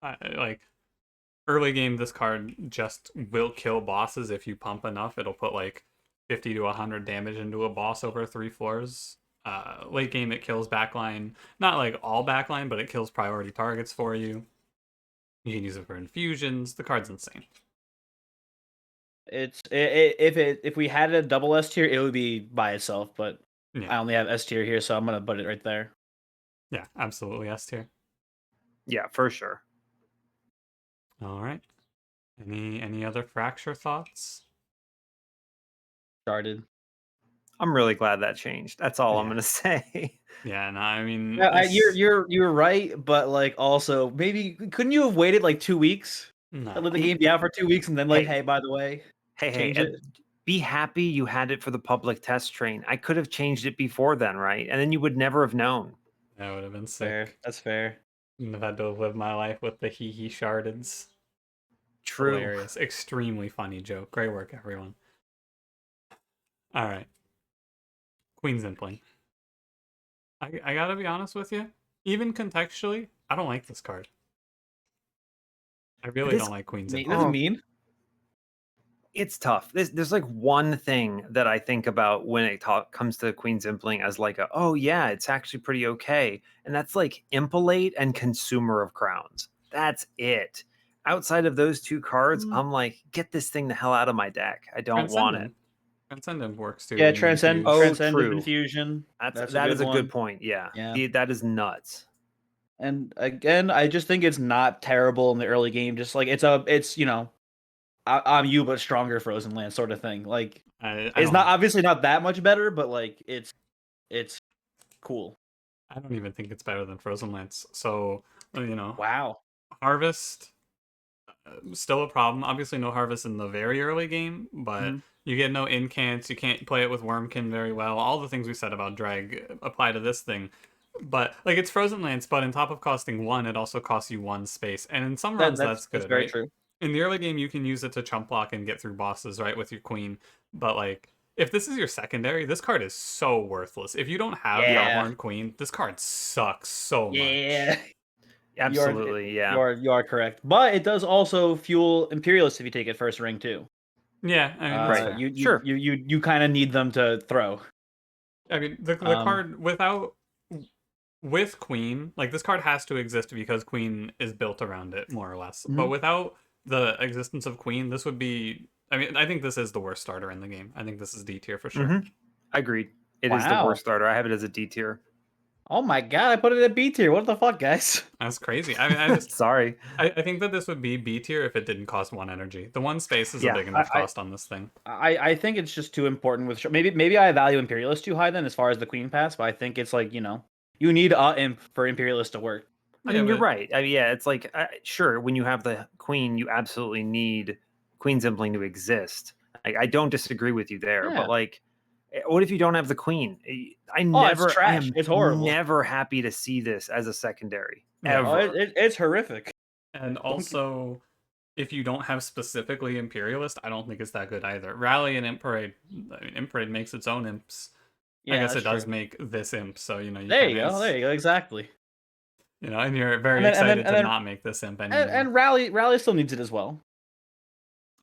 Like early game, this card just will kill bosses if you pump enough. It'll put like 50 to 100 damage into a boss over 3 floors. Late game, it kills backline. Not like all backline, but it kills priority targets for you. You can use it for infusions. The card's insane. If we had a double S tier, it would be by itself. But I Yeah, only have S tier here, so I'm gonna put it right there. yeah, absolutely S tier. Yeah, for sure. All right. Any other Fracture thoughts? Started. I'm really glad that changed. That's all I'm Yeah. gonna say. Yeah, no, I mean, Yeah, you're right, but like also maybe couldn't you have waited like 2 weeks no. and let the game be out for 2 weeks and then like, Hey. hey, by the way, Hey, change hey, it? be happy you had it for the public test train. I could have changed it before then, right? And then you would never have known. That would have been Fair. sick. That's fair. Wouldn't have had to live my life with the hee shardeds. True. Hilarious. Extremely funny joke. Great work, everyone. All right. Queen's Impling. I gotta be honest with you. Even contextually, I don't like this card. I really This- don't like Queen's What Impling. does it mean? It's tough. There's like one thing that I think about when it comes to Queen's Impling as like oh yeah, it's actually pretty okay. And that's like Impelate and Consumer of Crowns. That's it. Outside of those two cards, Mm. I'm like, get this thing the hell out of my deck. I don't want it. Transcendent works too. Yeah, when you infuse. Oh, Transcend true. Infusion. That's That is a one. good point. Yeah. Yeah. That is nuts. And again, I just think it's not terrible in the early game. Just like it's I'm you but stronger Frozen Land sort of thing. Like I it's don't, not obviously not that much better, but like it's cool. I don't even think it's better than Frozen Lance. So, Wow. Harvest, still a problem. Obviously, no Harvest in the very early game, but Mhm. you get no incants. You can't play it with Wormkin very well. All the things we said about Drag apply to this thing. But like it's Frozen Lance, but on top of costing 1, it also costs you 1 space. And in some runs, that's good, very right? true. In the early game, you can use it to chump block and get through bosses, right, with your queen. But like, if this is your secondary, this card is so worthless. If you don't have Yeah. your Horned Queen, this card sucks so Yeah. much. Absolutely. Yeah. You are correct. But it does also fuel Imperialists if you take it first ring too. Yeah, I mean, that's fair. Sure. You kind of need them to throw. I mean, the card with Queen, like this card has to exist because Queen is built around it, more or less. But Mhm. without the existence of Queen, this would be. I mean, I think this is the worst starter in the game. I think this is D tier for sure. Mhm. Agreed. It is the Wow. worst starter. I have it as a D tier. Oh my god, I put it at B tier. What the fuck, guys? That's crazy. I mean, I just Sorry. I think that this would be B tier if it didn't cost 1 energy. The 1 space is Yeah, a big enough I- cost on this thing. I think it's just too important with maybe I value Imperialist too high then as far as the Queen pass, but I think it's like you need a imp for Imperialist to work. I Yeah, mean, you're but- right. I mean, yeah, it's like sure, when you have the queen, you absolutely need Queen's Impling to exist. I don't disagree with you there, Yeah. but like, what if you don't have the queen? I Oh, it's never, I trash. am It's horrible. never happy to see this as a secondary Yeah. Oh, ever. it's horrific. And also, if you don't have specifically Imperialist, I don't think it's that good either. Rally and Imp Parade, I mean, Imp Parade makes its own imps. Yeah, I guess that's it does true. make this imp, so you There you go. There you go. Exactly. and you're very And then- excited to and then- not make this imp anymore. And Rally still needs it as well.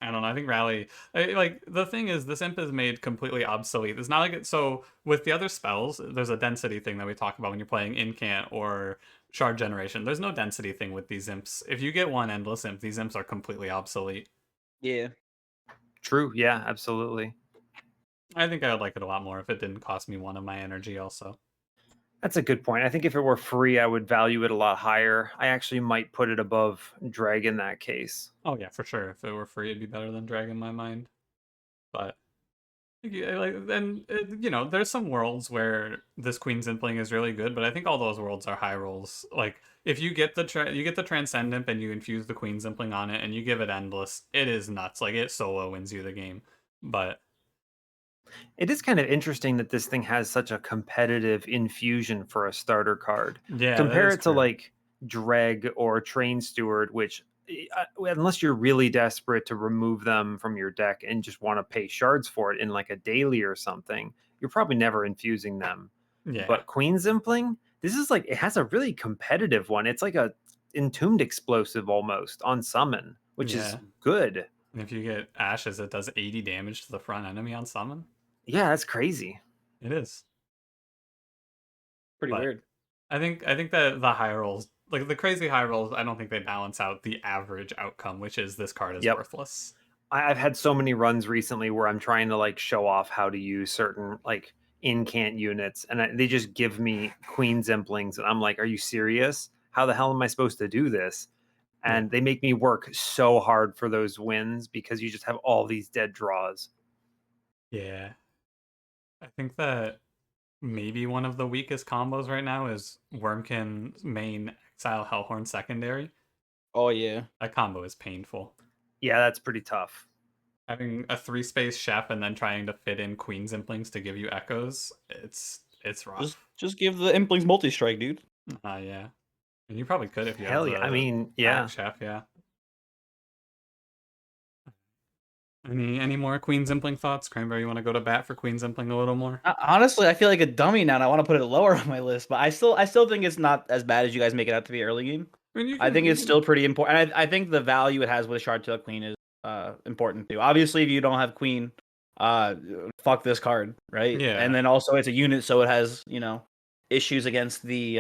I don't know. I think Rally, like the thing is, this imp is made completely obsolete. It's not like so with the other spells. There's a density thing that we talk about when you're playing Incant or Shard Generation. There's no density thing with these imps. If you get one Endless Imp, these imps are completely obsolete. Yeah. True. Yeah, absolutely. I think I would like it a lot more if it didn't cost me 1 of my energy. Also, That's a good point. I think if it were free, I would value it a lot higher. I actually might put it above Dreg in that case. oh yeah, for sure. If it were free, it'd be better than Drag in my mind. But Yeah, like, and there's some worlds where this Queen's Impling is really good, but I think all those worlds are high rolls. Like if you get you get the Transcendent and you infuse the Queen's Impling on it and you give it Endless, it is nuts. Like it solo wins you the game. But It is kind of interesting that this thing has such a competitive infusion for a starter card. yeah, that Compare is it to true. like Dreg or Train Steward, which unless you're really desperate to remove them from your deck and just want to pay shards for it in like a daily or something, you're probably never infusing them. Yeah, But Queen's Impling, this is like it has a really competitive one. It's like a entombed explosive almost on summon, which is yeah. good. And if you get Ashes, it does 80 damage to the front enemy on summon. Yeah, that's crazy. It is. Pretty But weird. I think that the high rolls, like the crazy high rolls, I don't think they balance out the average outcome, which is this card is Yep. worthless. I've had so many runs recently where I'm trying to like show off how to use certain like incant units, and they just give me Queen's Implings, and I'm like, "Are you serious? How the hell am I supposed to do this?" Yeah. And they make me work so hard for those wins because you just have all these dead draws. Yeah. I think that maybe one of the weakest combos right now is Wormkin main Exile Hellhorn secondary. Oh yeah. That combo is painful. Yeah, that's pretty tough. Having a 3-space chef and then trying to fit in Queen's Implings to give you echoes, it's rough. Just give the Implings multi-strike, dude. Yeah. And you probably could if you have Hell yeah! I the mean, back yeah. chef, yeah. Any more Queen's Impling thoughts? Cranberry, you want to go to bat for Queen's Impling a little more? Honestly, I feel like a dummy now, and I want to put it lower on my list. But I still think it's not as bad as you guys make it out to be early game. I mean, I think it's still pretty important. I think the value it has with Shard Tail Queen is important too. Obviously, if you don't have Queen, uh, fuck this card, right? And yeah, then also it's a unit, so it has issues against the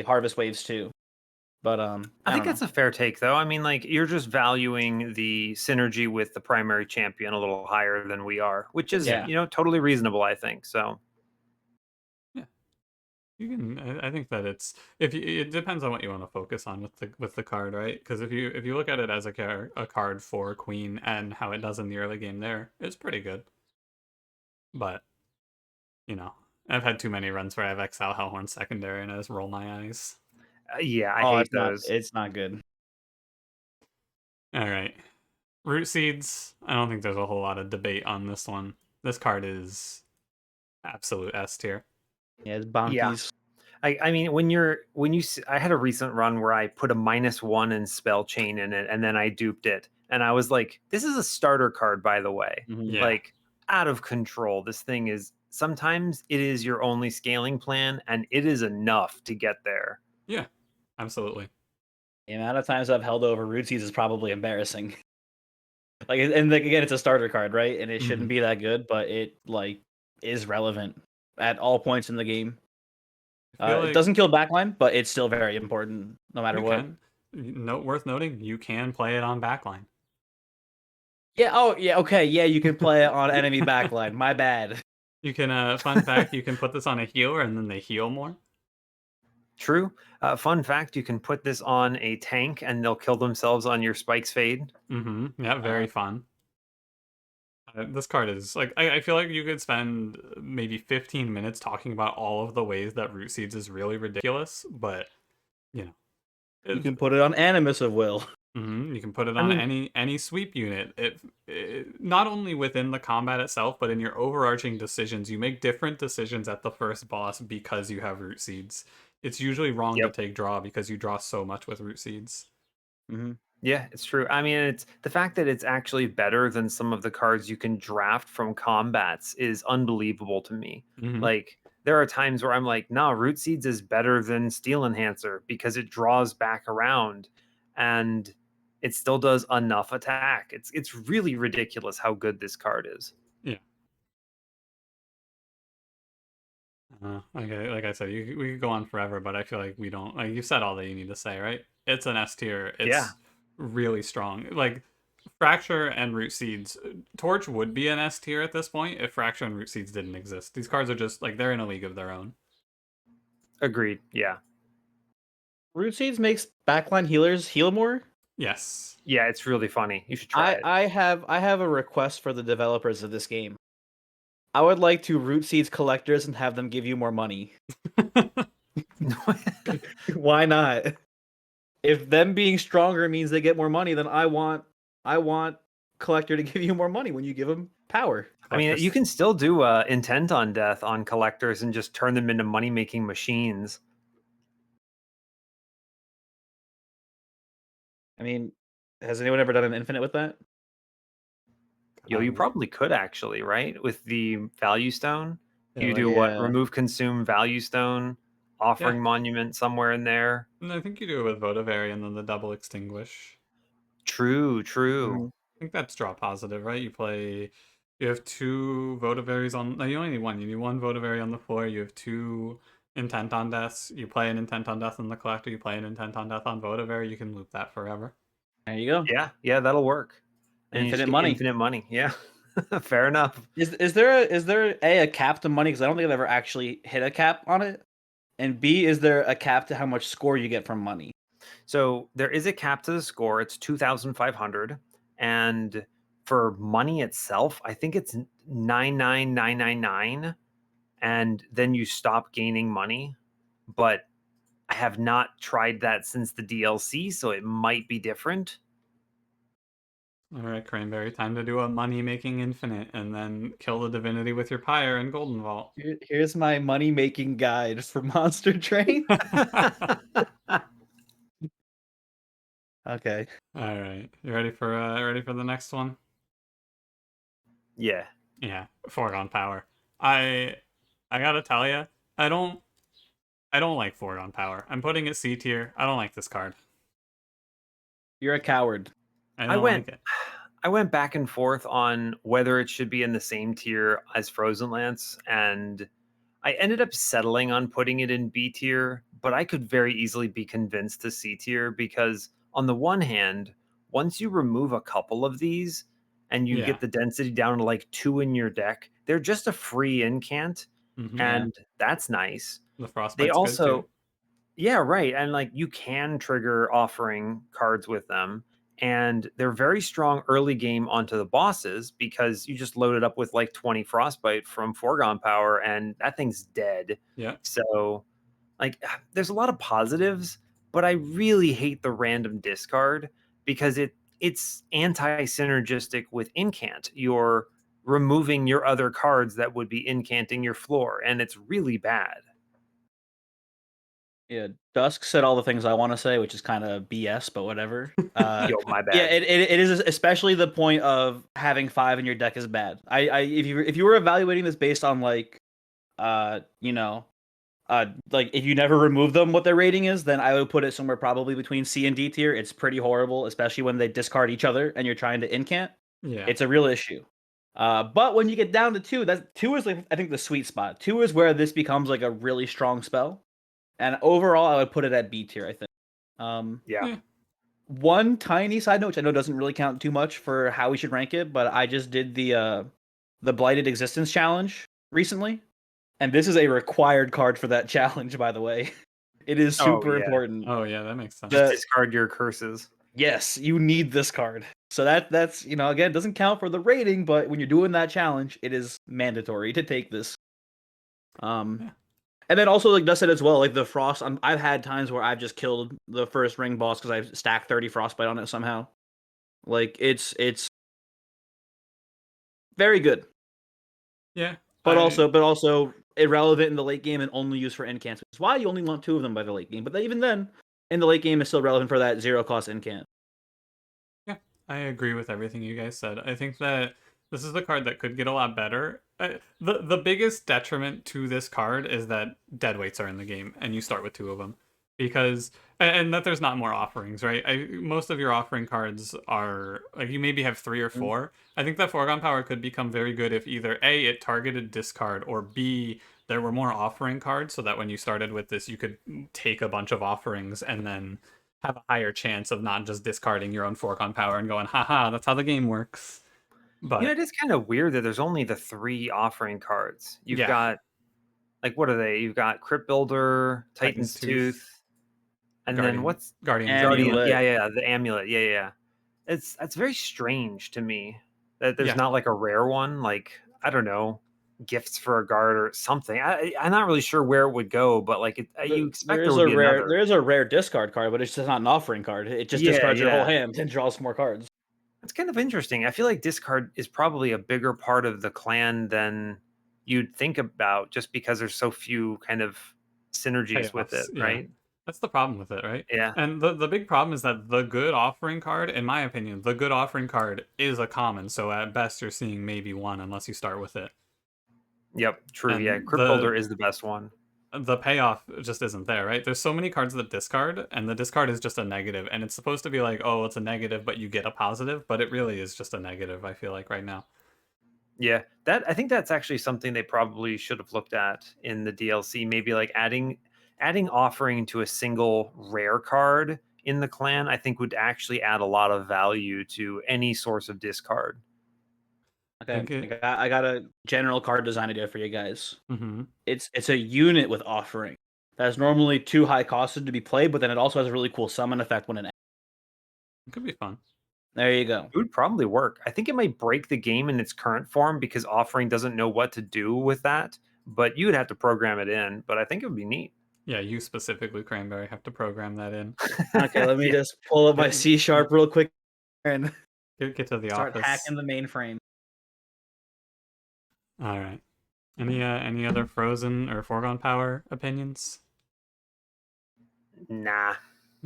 Harvest Waves too. But I I think don't know. that's a fair take, though. I mean, like you're just valuing the synergy with the primary champion a little higher than we are, which is Yeah. totally reasonable. I think so. yeah. You can. I think that if you, it depends on what you want to focus on with the card, right? Because if you look at it as a card for Queen and how it does in the early game, there, it's pretty good. But you know, I've had too many runs where I have Exile Hellhorn secondary and I just roll my eyes. Yeah, I Oh, hate those. it's not good. All right. Root Seeds, I don't think there's a whole lot of debate on this one. This card is absolute S tier. Yeah, it's Yeah, bounties. I mean, I had a recent run where I put a -1 in spell chain in it, and then I duped it, and I was like, "This is a starter card, by the way, Mhm. Yeah. like out of control." This thing is sometimes it is your only scaling plan, and it is enough to get there. Yeah. Absolutely. The amount of times I've held over Root Seeds is probably embarrassing. Like, and like again, it's a starter card, right? And it shouldn't Mhm. be that good, but it like is relevant at all points in the game. I feel It like doesn't kill backline, but it's still very important no matter you what. can. Worth noting, you can play it on backline. Yeah. Oh, yeah. Okay. Yeah, you can play it on enemy backline. My bad. You can fun fact, you can put this on a healer and then they heal more. True. Fun fact: you can put this on a tank, and they'll kill themselves on your spikes fade. Yeah, Uh, very fun. This card is like I feel like you could spend maybe 15 minutes talking about all of the ways that Root Seeds is really ridiculous, but you know, you it, can put it on Animus of Will. you can put it I on mean, any sweep unit. It not only within the combat itself, but in your overarching decisions, you make different decisions at the first boss because you have Root Seeds. It's usually wrong to yep. take draw because you draw so much with Root Seeds. Mm-hmm. Yeah, it's true. I mean, it's the fact that it's actually better than some of the cards you can draft from combats is unbelievable to me. hmm Like, there are times where I'm like, nah, Root Seeds is better than Steel Enhancer because it draws back around and it still does enough attack. It's really ridiculous how good this card is. Yeah. Like I said, we could go on forever, but I feel like we don't. Like you said all that you need to say, right? It's an S tier. Yeah, It's really strong. Like Fracture and Root Seeds, Torch would be an S tier at this point if Fracture and Root Seeds didn't exist. These cards are just like they're in a league of their own. agreed. Yeah. Root Seeds makes backline healers heal more. Yes. Yeah, it's really funny. You should try it. I have a request for the developers of this game. I would like to root seeds collectors and have them give you more money. Why not? If them being stronger means they get more money, then I want collector to give you more money when you give them power. I mean, you can still do intent on death on collectors and just turn them into money making machines. I mean, has anyone ever done an infinite with that? You probably could actually, right? With the value stone, Yeah, you like- do what? Yeah. Remove, consume, value stone, offering monument somewhere in there. And I think you do it with Votivary and then the double extinguish. True. Mhm. I think that's draw positive, right? You have 2 Votivaries on. No, you only need one. You need 1 Votivary on the floor. You have 2 intent on deaths. You play an intent on death on the collector. You play an intent on death on Votivary. You can loop that forever. There you go. Yeah, that'll work. And you just Infinite get money. infinite money. Yeah, fair enough. Is there a cap to money? Because I don't think I've ever actually hit a cap on it. And B, is there a cap to how much score you get from money? So there is a cap to the score. It's 2,500, and for money itself, I think it's 99,999, and then you stop gaining money. But I have not tried that since the DLC, so it might be different. All right, Cranberry, time to do a money-making infinite and then kill the divinity with your pyre and golden vault. Here's my money making guide for Monster Train. Okay. All right, you ready for the next one? Yeah. Yeah, foregone power. I gotta tell you, I don't like foregone power. I'm putting it C tier. I don't like this card. You're a coward. I I don't went like it. I went back and forth on whether it should be in the same tier as Frozen Lance, and I ended up settling on putting it in B tier, but I could very easily be convinced to C tier because on the one hand, once you remove a couple of these and you Yeah. get the density down to like 2 in your deck, they're just a free incant, Mhm. and that's nice. The They frostbite's good also too. Yeah, right. And like you can trigger offering cards with them. And they're very strong early game onto the bosses because you just load it up with like 20 frostbite from foregone power and that thing's dead. Yeah. So like there's a lot of positives, but I really hate the random discard because it's anti-synergistic with incant. You're removing your other cards that would be incanting your floor, and it's really bad. Yeah, Dusk said all the things I want to say, which is kind of BS, but whatever. Yo, my bad. Yeah, it is especially the point of having 5 in your deck is bad. If you were evaluating this based on like, you know, like if you never remove them, what their rating is, then I would put it somewhere probably between C and D tier. It's pretty horrible, especially when they discard each other and you're trying to incant. Yeah. It's a real issue. But when you get down to 2, that 2 is like I think the sweet spot. 2 is where this becomes like a really strong spell. And overall, I would put it at B tier, I think. Yeah. One tiny side note, which I know doesn't really count too much for how we should rank it, but I just did the Blighted Existence challenge recently, and this is a required card for that challenge, by the way. It is super yeah. important. Oh yeah, that makes sense. The- Discard your curses. Yes, you need this card. So that's again, doesn't count for the rating, but when you're doing that challenge, it is mandatory to take this. Yeah. And then also, like Dust said as well, like the frost. I've had times where I've just killed the first ring boss because I've stacked 30 frostbite on it somehow. Like it's very good, Yeah. but also irrelevant in the late game and only used for incants. Which is why you only want 2 of them by the late game. But even then, in the late game, is still relevant for that 0 cost incant. Yeah, I agree with everything you guys said. I think that this is the card that could get a lot better. The biggest detriment to this card is that dead weights are in the game, and you start with 2 of them, because and that there's not more offerings, right? Most of your offering cards are like you maybe have 3 or 4. I think that foregone power could become very good if either A, it targeted discard, or B, there were more offering cards, so that when you started with this, you could take a bunch of offerings and then have a higher chance of not just discarding your own foregone power and going, haha, that's how the game works. But It is kind of weird that there's only the 3 offering cards. You've Yeah. got, like, what are they? You've got Crypt Builder, Titan's Tooth, and then what's Guardian Amulet. Yeah, the amulet. Yeah. That's very strange to me that there's Yeah. not like a rare one. Like, I don't know, gifts for a guard or something. I'm not really sure where it would go, but like you expect there would be another. There is a rare discard card, but it's just not an offering card. It just Yeah, discards your whole yeah. hand and draws more cards. It's kind of interesting. I feel like discard is probably a bigger part of the clan than you'd think about, just because there's so few kind of synergies with it, Payoffs, yeah. right? That's the problem with it, right? Yeah. And the big problem is that the good offering card, in my opinion, the good offering card is a common. So at best, you're seeing maybe one unless you start with it. Yep. True. Yeah. And Crypt Builder is the best one. the payoff just isn't there, right? There's so many cards that discard, and the discard is just a negative, and it's supposed to be like, oh, it's a negative, but you get a positive, but it really is just a negative. I feel like right now. Yeah. I think that's actually something they probably should have looked at in the DLC. Maybe like adding offering to a single rare card in the clan, I think would actually add a lot of value to any source of discard. Okay, I got a general card design idea for you guys. Mm-hmm. It's a unit with offering that's normally too high costed to be played, but then it also has a really cool summon effect when it. It could be fun. There you go. It would probably work. I think it might break the game in its current form because offering doesn't know what to do with that, but you would have to program it in. But I think it would be neat. Yeah, you specifically, Cranberry, have to program that in. Okay, let me Yeah. just pull up my C# real quick and Get to the start office. hacking the mainframe. All right. Any other Frozen or Foregone Power opinions? Nah.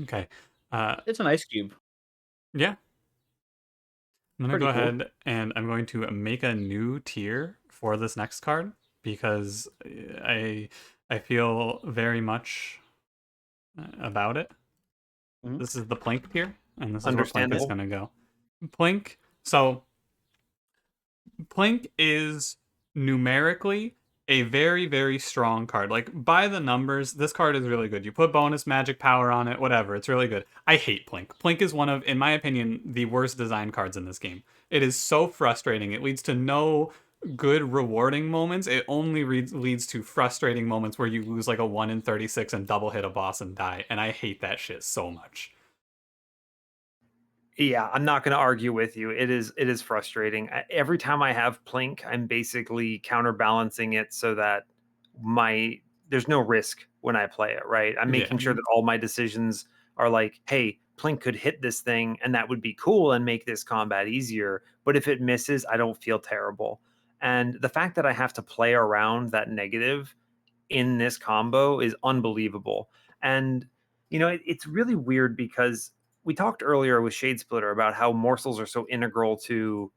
Okay. It's an ice cube. Yeah. I'm gonna Pretty go cool. ahead and I'm going to make a new tier for this next card because I feel very much about it. Mhm. This is the Plink tier, and this is where Plink is Understandable. gonna go. Plink. So Plink is numerically a very, very strong card. Like, by the numbers, this card is really good. You put bonus magic power on it, whatever. It's really good. I hate Plink. Plink is one of, in my opinion, the worst design cards in this game. It is so frustrating. It leads to no good rewarding moments. It only leads to frustrating moments where you lose like a 1 in 36 and double hit a boss and die. And I hate that shit so much. Yeah, I'm not going to argue with you. It is frustrating. Every time I have Plink, I'm basically counterbalancing it so that there's no risk when I play it, right? I'm making sure that all my decisions are like, hey, Plink could hit this thing and that would be cool and make this combat easier. But if it misses, I don't feel terrible. And the fact that I have to play around that negative in this combo is unbelievable. And it's really weird because we talked earlier with Shade Splitter about how morsels are so integral to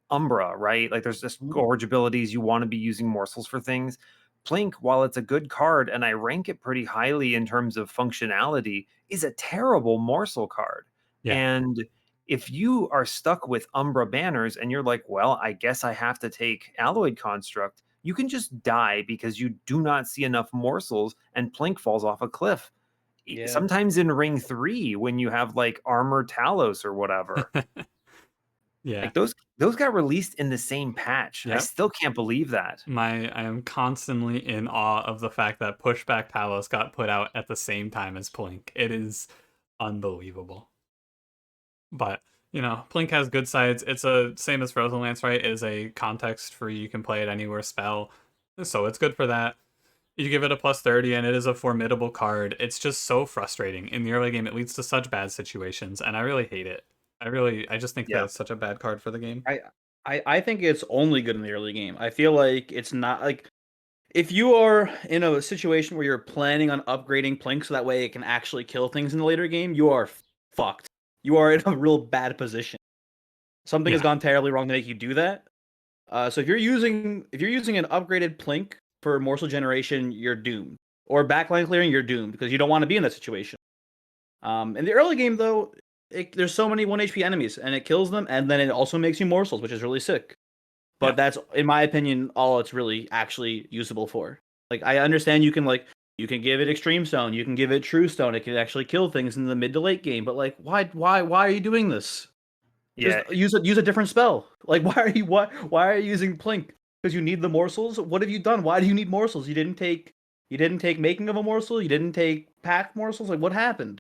Umbra, right? Like there's just gorge abilities. You want to be using morsels for things. Plink, while it's a good card and I rank it pretty highly in terms of functionality, is a terrible morsel card. Yeah. And if you are stuck with Umbra banners and you're like, well, I guess I have to take Alloyed Construct, you can just die because you do not see enough morsels and Plink falls off a cliff. Yeah. Sometimes in ring 3 when you have like Armor Talos or whatever. Yeah. Like those got released in the same patch. Yep. I still can't believe that. I am constantly in awe of the fact that Pushback Talos got put out at the same time as Plink. It is unbelievable. But, Plink has good sides. It's a same as Frozen Lance, right? It is a context free, you can play it anywhere spell. So it's good for that. You give it a plus 30 and it is a formidable card. It's just so frustrating. In the early game, it leads to such bad situations, and I really hate it. I just think that it's such a bad card for the game. I think it's only good in the early game. I feel like it's not like if you are in a situation where you're planning on upgrading Plink so that way it can actually kill things in the later game, you are fucked. You are in a real bad position. Something has gone terribly wrong to make you do that. So if you're using an upgraded Plink for morsel generation, you're doomed. Or backline clearing, you're doomed because you don't want to be in that situation. In the early game, though, there's so many 1 HP enemies, and it kills them, and then it also makes you morsels, which is really sick. But that's, in my opinion, all it's really actually usable for. Like, I understand you can give it Extreme Stone, you can give it True Stone, it can actually kill things in the mid to late game, but like, why are you doing this? Yeah. Just use a different spell. Like, why are you using Plink? Because you need the morsels? What have you done? Why do you need morsels? You didn't take making of a morsel? You didn't take pack morsels? Like, what happened?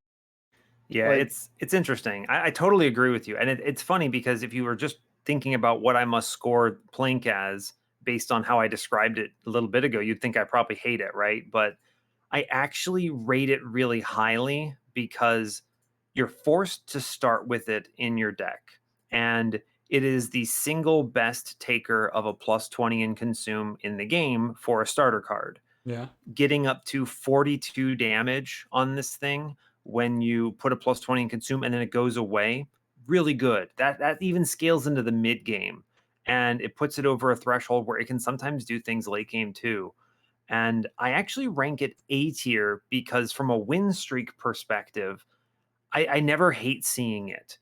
Yeah, it's interesting. I totally agree with you. And it's funny because if you were just thinking about what I must score Plink as, based on how I described it a little bit ago, you'd think I probably hate it, right? But I actually rate it really highly because you're forced to start with it in your deck. And it is the single best taker of a +20 in consume in the game for a starter card. Yeah. Getting up to 42 damage on this thing when you put a +20 in consume and then it goes away, really good. That even scales into the mid game, and it puts it over a threshold where it can sometimes do things late game too. And I actually rank it A tier because from a win streak perspective, I never hate seeing it.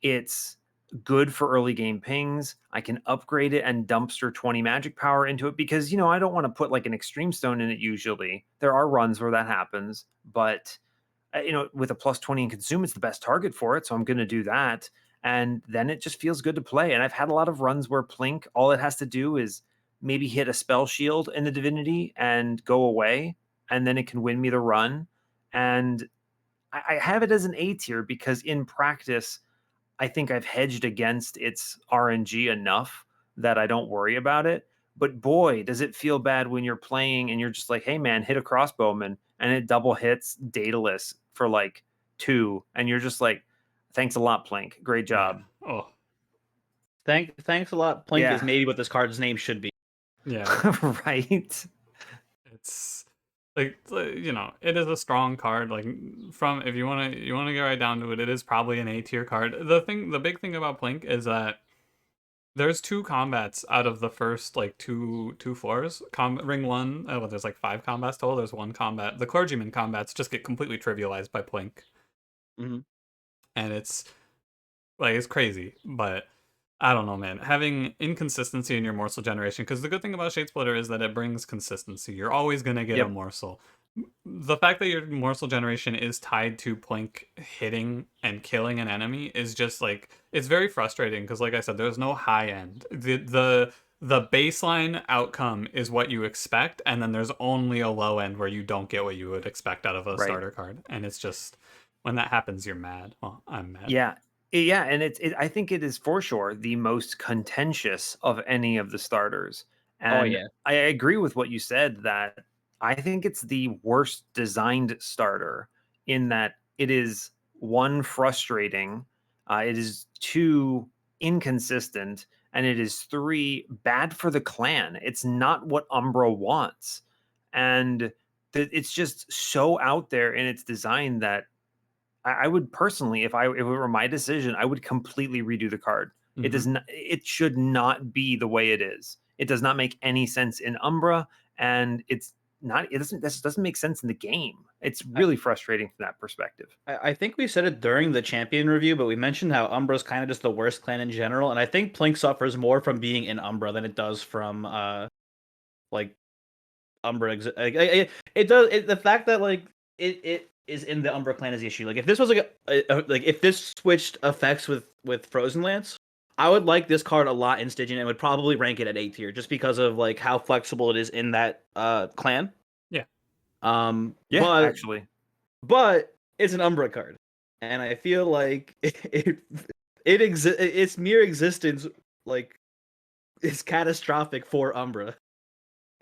It's good for early game pings. I can upgrade it and dumpster 20 magic power into it because, I don't want to put like an extreme stone in it usually. There are runs where that happens, but with a +20 in consume, it's the best target for it. So I'm going to do that. And then it just feels good to play. And I've had a lot of runs where Plink, all it has to do is maybe hit a spell shield in the divinity and go away. And then it can win me the run. And I have it as an A tier because in practice, I think I've hedged against its RNG enough that I don't worry about it. But boy, does it feel bad when you're playing and you're just like, hey man, hit a crossbowman and it double hits Daedalus for like 2. And you're just like, thanks a lot, Plank. Great Yeah. job. Oh, Thanks a lot. Plink is Yeah. maybe what this card's name should be. yeah. Right. It's like, it is a strong card. Like, from, if you want to get right down to it, it is probably an A tier card. The big thing about Plink is that there's 2 combats out of the first like two floors. Ring 1, well, there's like 5 combats total. There's 1 combat. The clergyman combats just get completely trivialized by Plink, Mhm. and it's like, it's crazy. But I don't know, man. Having inconsistency in your morsel generation, because the good thing about Shade Splitter is that it brings consistency. You're always gonna get a Yep. morsel. The fact that your morsel generation is tied to Plink hitting and killing an enemy is just like, it's very frustrating because, like I said, there's no high end. The baseline outcome is what you expect, and then there's only a low end where you don't get what you would expect out of a Right. starter card, and it's just, when that happens, you're mad. Well, I'm mad. Yeah. Yeah, and I think it is for sure the most contentious of any of the starters. Oh And yeah. I agree with what you said that I think it's the worst designed starter in that it is one frustrating, it is 2 inconsistent, and it is 3 bad for the clan. It's not what Umbra wants. And it's just so out there in its design that I would personally, if it were my decision, I would completely redo the card. It does Mhm. not. It should not be the way it is. It does not make any sense in Umbra, and it's not. It doesn't. This doesn't make sense in the game. It's really frustrating from that perspective. I think we said it during the champion review, but we mentioned how Umbra's kind of just the worst clan in general, and I think Plink suffers more from being in Umbra than it does from like Umbra. It does the fact that like it is in the Umbra clan is the issue. Like if this was like like if this switched effects with Frozen Lance, I would like this card a lot in Stygian and would probably rank it at A tier just because of like how flexible it is in that clan. Yeah. Yeah, But actually. it's an Umbra card, and I feel like its mere existence like is catastrophic for Umbra.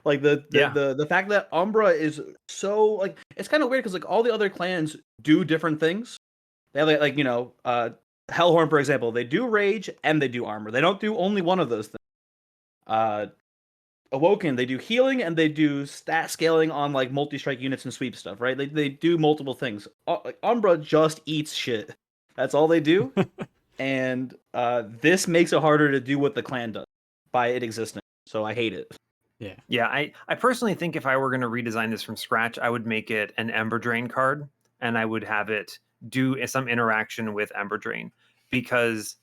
Like Yeah. the fact that Umbra is so like it's kind of weird because like all the other clans do different things. They have Hellhorn for example. They do rage and they do armor. They don't do only one of those things. Uh, Awoken, they do healing and they do stat scaling on like multi-strike units and sweep stuff, right? They do multiple things. Like, Umbra just eats shit. That's all they do. And this makes it harder to do what the clan does by it existing. So I hate it. Yeah. Yeah, I personally think if I were going to redesign this from scratch, I would make it an Ember Drain card, and I would have it do some interaction with Ember Drain. Because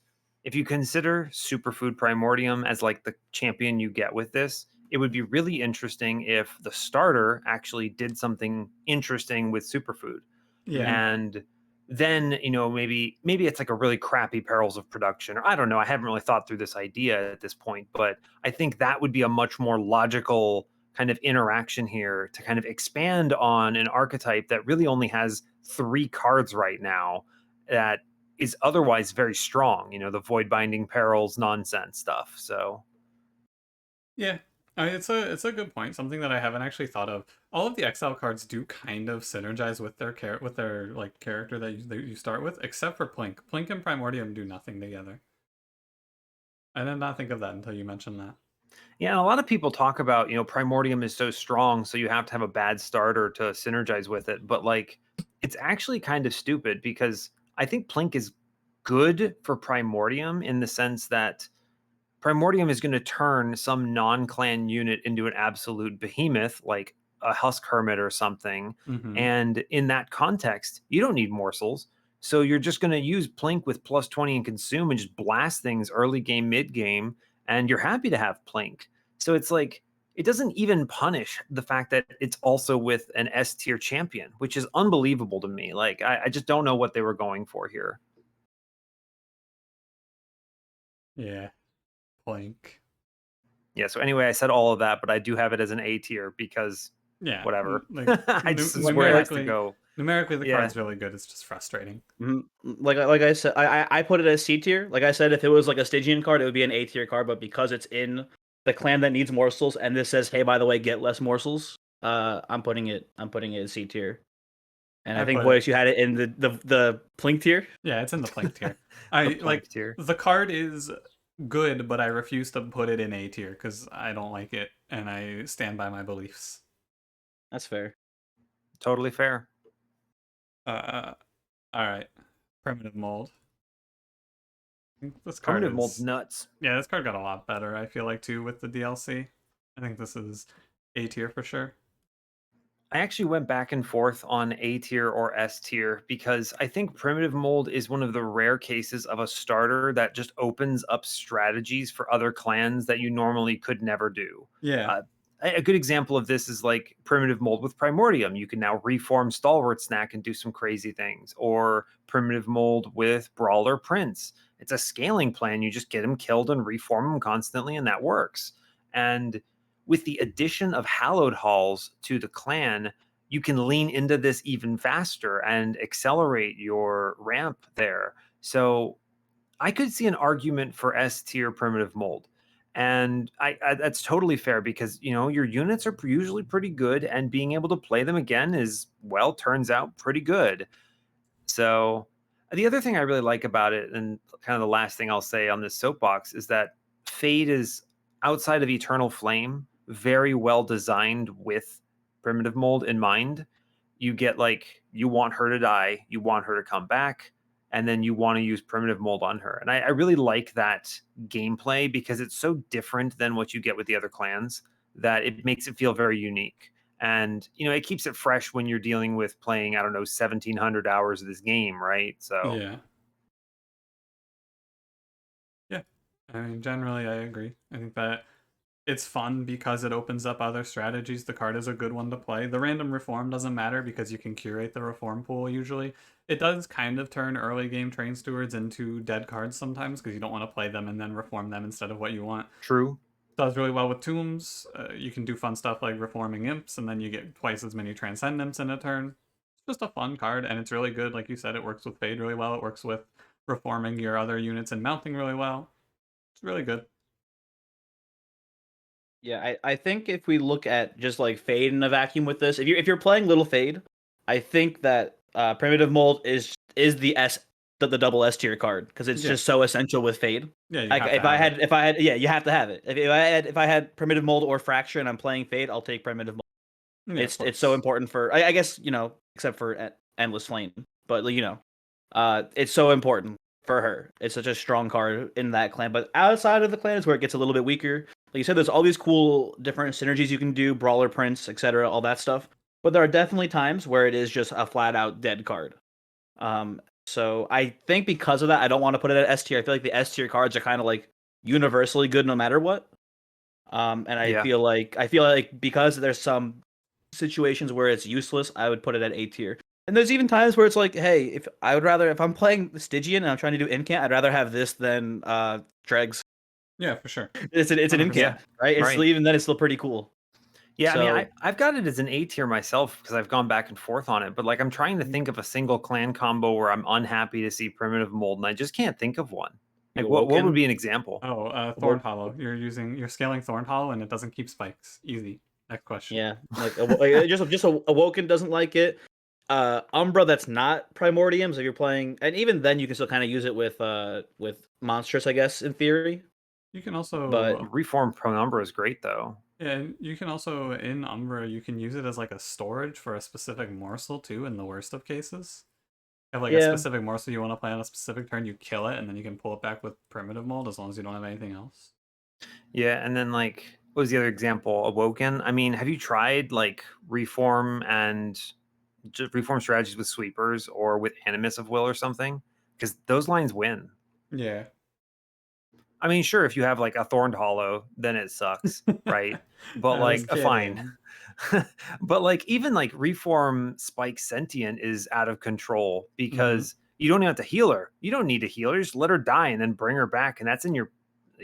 if you consider Superfood Primordium as like the champion you get with this, it would be really interesting if the starter actually did something interesting with Superfood. Yeah. And then maybe it's like a really crappy Perils of Production, or I don't know, I haven't really thought through this idea at this point, but I think that would be a much more logical kind of interaction here to kind of expand on an archetype that really only has 3 cards right now that is otherwise very strong, the Void Binding Perils nonsense stuff. So Yeah. I mean, it's a good point. Something that I haven't actually thought of. All of the exile cards do kind of synergize with their like character that you start with, except for Plink. Plink and Primordium do nothing together. I did not think of that until you mentioned that. Yeah, and a lot of people talk about, Primordium is so strong, so you have to have a bad starter to synergize with it. But like, it's actually kind of stupid because I think Plink is good for Primordium in the sense that Primordium is going to turn some non-clan unit into an absolute behemoth, like a Husk Hermit or something. Mm-hmm. And in that context, you don't need morsels. So you're just going to use Plink with plus 20 and consume and just blast things early game, mid game, and you're happy to have Plink. So it's like, it doesn't even punish the fact that it's also with an S tier champion, which is unbelievable to me. Like, I just don't know what they were going for here. Yeah, Plink. Yeah, so anyway, I said all of that, but I do have it as an A tier because Yeah, whatever. like I just Like, swear it has to numerically, go. numerically the Yeah. card's really good. It's just frustrating. like I said, I put it as C tier. Like I said, if it was like a Stygian card, it would be an A tier card. But because it's in the clan that needs morsels, and this says, "Hey, by the way, get less morsels," I'm putting it as C tier. And I I think put Voice, you had it in the Plink tier. Yeah, it's in the Plink tier. The I Plank like tier. the card is good, but I refuse to put it in A tier because I don't like it and I stand by my beliefs. That's fair. Totally fair. All right, Primitive Mold. I think this card Primitive mold's is nuts. yeah, this card got a lot better. I feel like too with the DLC. I think this is A tier for sure. I actually went back and forth on A tier or S tier because I think Primitive Mold is one of the rare cases of a starter that just opens up strategies for other clans that you normally could never do. Yeah, Uh, a good example of this is like Primitive Mold with Primordium. You can now reform Stalwart Snack and do some crazy things. Or Primitive Mold with Brawler Prince. It's a scaling plan. You just get him killed and reform him constantly, and that works. And with the addition of Hallowed Halls to the clan, you can lean into this even faster and accelerate your ramp there. So I could see an argument for S tier Primitive Mold. And that's totally fair because your units are usually pretty good, and being able to play them again is, well, turns out pretty good. So the other thing I really like about it, and kind of the last thing I'll say on this soapbox, is that Fade is, outside of Eternal Flame, very well designed with Primitive Mold in mind. You get like, you want her to die, you want her to come back, and then you want to use Primitive Mold on her. And I really like that gameplay because it's so different than what you get with the other clans that it makes it feel very unique. And it keeps it fresh when you're dealing with playing, I don't know, 1,700 hours of this game, right? So yeah, yeah. I mean, generally, I agree. I think that it's fun because it opens up other strategies. The card is a good one to play. The random reform doesn't matter because you can curate the reform pool usually. It does kind of turn early game train stewards into dead cards sometimes because you don't want to play them and then reform them instead of what you want. true. Does really well with tombs. You can do fun stuff like reforming imps and then you get twice as many transcendents in a turn. It's just a fun card and it's really good. Like you said, it works with Fade really well. It works with reforming your other units and mounting really well. It's really good. Yeah, I think if we look at just like Fade in a vacuum with this, if you're playing Little Fade, I think that Primitive Mold is the double S tier card because it's Yeah. just so essential with Fade. Yeah, you Like have to have it. if I had yeah, you have to have it. If I had Primitive Mold or Fracture and I'm playing Fade, I'll take Primitive Mold. Yeah, of It's so course. important for I guess except for Endless Flame, but it's so important for her. It's such a strong card in that clan. But outside of the clan is where it gets a little bit weaker. Like you said, there's all these cool different synergies you can do, Brawler Prince, etc., all that stuff. But there are definitely times where it is just a flat out dead card. So I think because of that, I don't want to put it at S tier. I feel like the S tier cards are kind of like universally good no matter what. And Yeah. I feel like because there's some situations where it's useless, I would put it at A tier. And there's even times where it's like, hey, if I'm playing Stygian and I'm trying to do incant, I'd rather have this than Dregs. Yeah, for sure. It's an incant, 100%. right? It's Right. still, even then it's still pretty cool. Yeah, I mean, So I've got it as an A tier myself because I've gone back and forth on it. But like, I'm trying to think of a single clan combo where I'm unhappy to see Primitive Mold, and I just can't think of one. You Like what would awoken. be an example? Oh, Thorn Awoke. Hollow. You're scaling Thorn Hollow and it doesn't keep spikes. Easy. Next question. Yeah, like, awoken doesn't like it. Umbra, that's not Primordium. So if you're playing, and even then, you can still kind of use it with monstrous, I guess, in theory. You can But also Reform Penumbra is great though. yeah, and you can also in Umbra you can use it as like a storage for a specific morsel too. In the worst of cases, have like a yeah, specific morsel you want to play on a specific turn, you kill it, and then you can pull it back with primitive mold as long as you don't have anything else. Yeah, and then like what was the other example? Awoken. I mean, have you tried like reform and just reform strategies with sweepers or with animus of will or something? Because those lines win. Yeah. I mean, sure, if you have like a thorned hollow, then it sucks, right? But just like, fine. kidding. But like, even like reform spike sentient is out of control Mm-hmm. because you don't even have to heal her. You don't need to heal her. Just let her die and then bring her back, and that's in your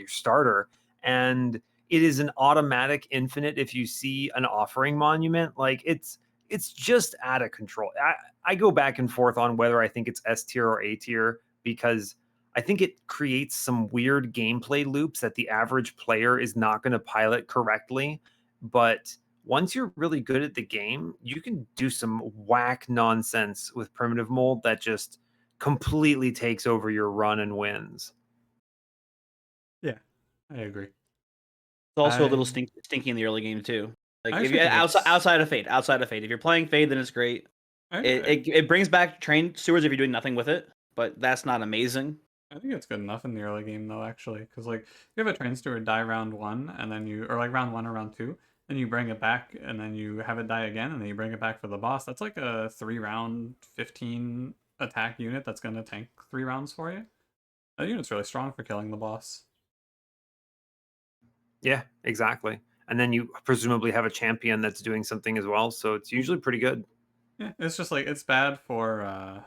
starter. And it is an automatic infinite if you see an offering monument. Like it's just out of control. I go back and forth on whether I think it's S tier or A tier because I think it creates some weird gameplay loops that the average player is not going to pilot correctly. But once you're really good at the game, you can do some whack nonsense with primitive mold that just completely takes over your run and wins. Yeah, I agree. It's also a little I stinky in the early game too. Like I if actually you think it's outside of Fade, if you're playing Fade, then it's great. I It brings back train stewards if you're doing nothing with it, but that's not amazing. I think it's good enough in the early game though, actually, because like you have a train steward die round one, and then you or like round one or round two, then you bring it back, and then you have it die again, and then you bring it back for the boss. That's like a 3 round, 15 attack unit that's gonna tank 3 rounds for you. That unit's really strong for killing the boss. Yeah, exactly. And then you presumably have a champion that's doing something as well, so it's usually pretty good. Yeah, it's just like it's bad for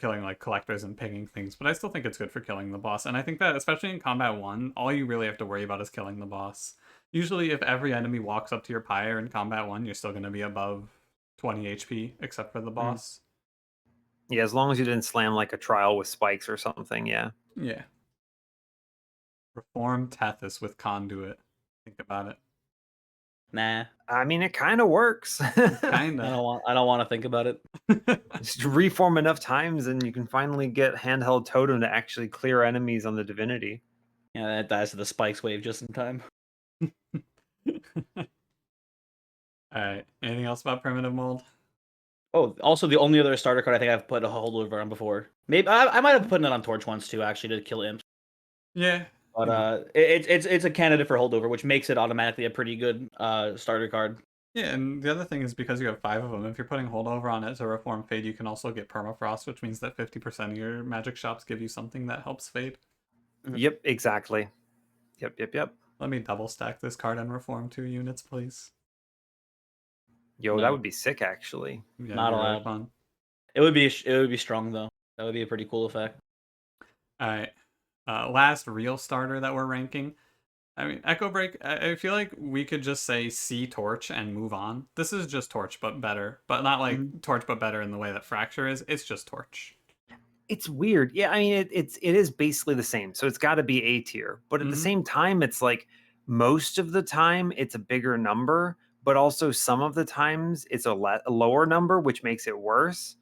killing like collectors and picking things, but I still think it's good for killing the boss. And I think that especially in combat one, all you really have to worry about is killing the boss. Usually if every enemy walks up to your pyre in combat one, you're still gonna be above 20 HP, except for the Mm. boss. Yeah, as long as you didn't slam like a trial with spikes or something, yeah. Yeah. Reform Tethys with conduit. Think about it. Nah, I mean, it kind of works. Kinda. I don't want to think about it. Just reform enough times and you can finally get handheld totem to actually clear enemies on the divinity. Yeah, that dies to the spikes wave just in time. Alright. Anything else about primitive mold? Oh, also the only other starter card I think I've put a holdover on before. Maybe I might have put it on Torch once too, actually, to kill imps. Yeah. But You know. it's a candidate for holdover, which makes it automatically a pretty good starter card. Yeah, and the other thing is because you have 5 of them, if you're putting holdover on it to reform fade, you can also get permafrost, which means that 50% of your magic shops give you something that helps fade. Yep, exactly. Yep. Let me double stack this card and reform 2 units, please. Yo, that No, would be sick, actually. Yeah, it'd not be really allowed. fun. It would be strong though. That would be a pretty cool effect. Alright. Last real starter that we're ranking. I mean, Echo Break, I feel like we could just say C Torch and move on. This is just Torch, but better. But not like Mhm. Torch, but better in the way that Fracture is. It's just Torch. It's weird. Yeah, I mean it is basically the same. So it's got to be A tier. But at the Mm-hmm. same time it's like most of the time it's a bigger number, but also some of the times it's a lower number which makes it worse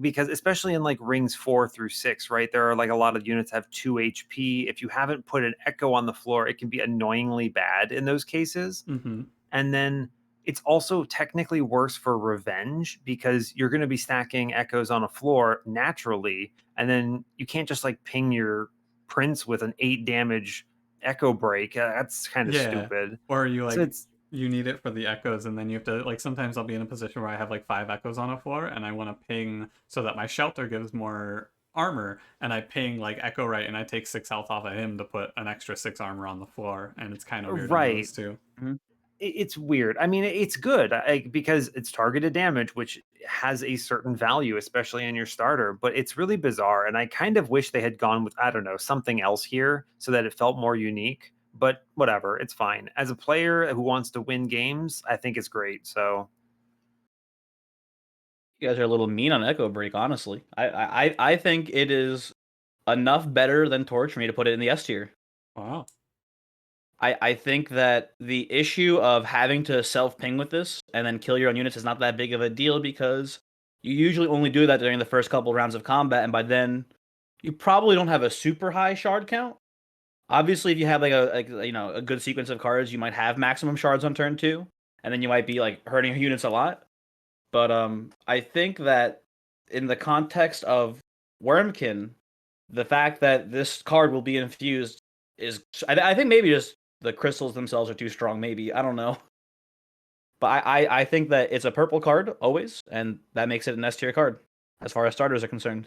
because especially in like rings 4 through 6, right? There are like a lot of units have 2 HP. If you haven't put an echo on the floor, it can be annoyingly bad in those cases. Mm-hmm. And then it's also technically worse for revenge because you're going to be stacking echoes on a floor naturally. And then you can't just like ping your prince with an 8 damage echo break. That's kind of Yeah. stupid. Or you So like it's you need it for the echoes, and then you have to like sometimes I'll be in a position where I have like 5 echoes on a floor, and I want to ping so that my shelter gives more armor, and I ping like Echo Right, and I take 6 health off of him to put an extra 6 armor on the floor, and it's kind of weird in right. those two. Mhm. It's weird. I mean, it's good because it's targeted damage, which has a certain value, especially in your starter. But it's really bizarre, and I kind of wish they had gone with I don't know something else here so that it felt more unique. But whatever, it's fine. As a player who wants to win games, I think it's great. So You guys are a little mean on Echo Break, honestly. I think it is enough better than Torch for me to put it in the S tier. Wow. I think that the issue of having to self-ping with this and then kill your own units is not that big of a deal because you usually only do that during the first couple rounds of combat, and by then you probably don't have a super high shard count. Obviously, if you have like a good sequence of cards, you might have maximum shards on turn 2, and then you might be like hurting your units a lot. But I think that in the context of Wormkin, the fact that this card will be infused is I think maybe just the crystals themselves are too strong. Maybe I don't know, but I think that it's a purple card always, and that makes it an S tier card as far as starters are concerned.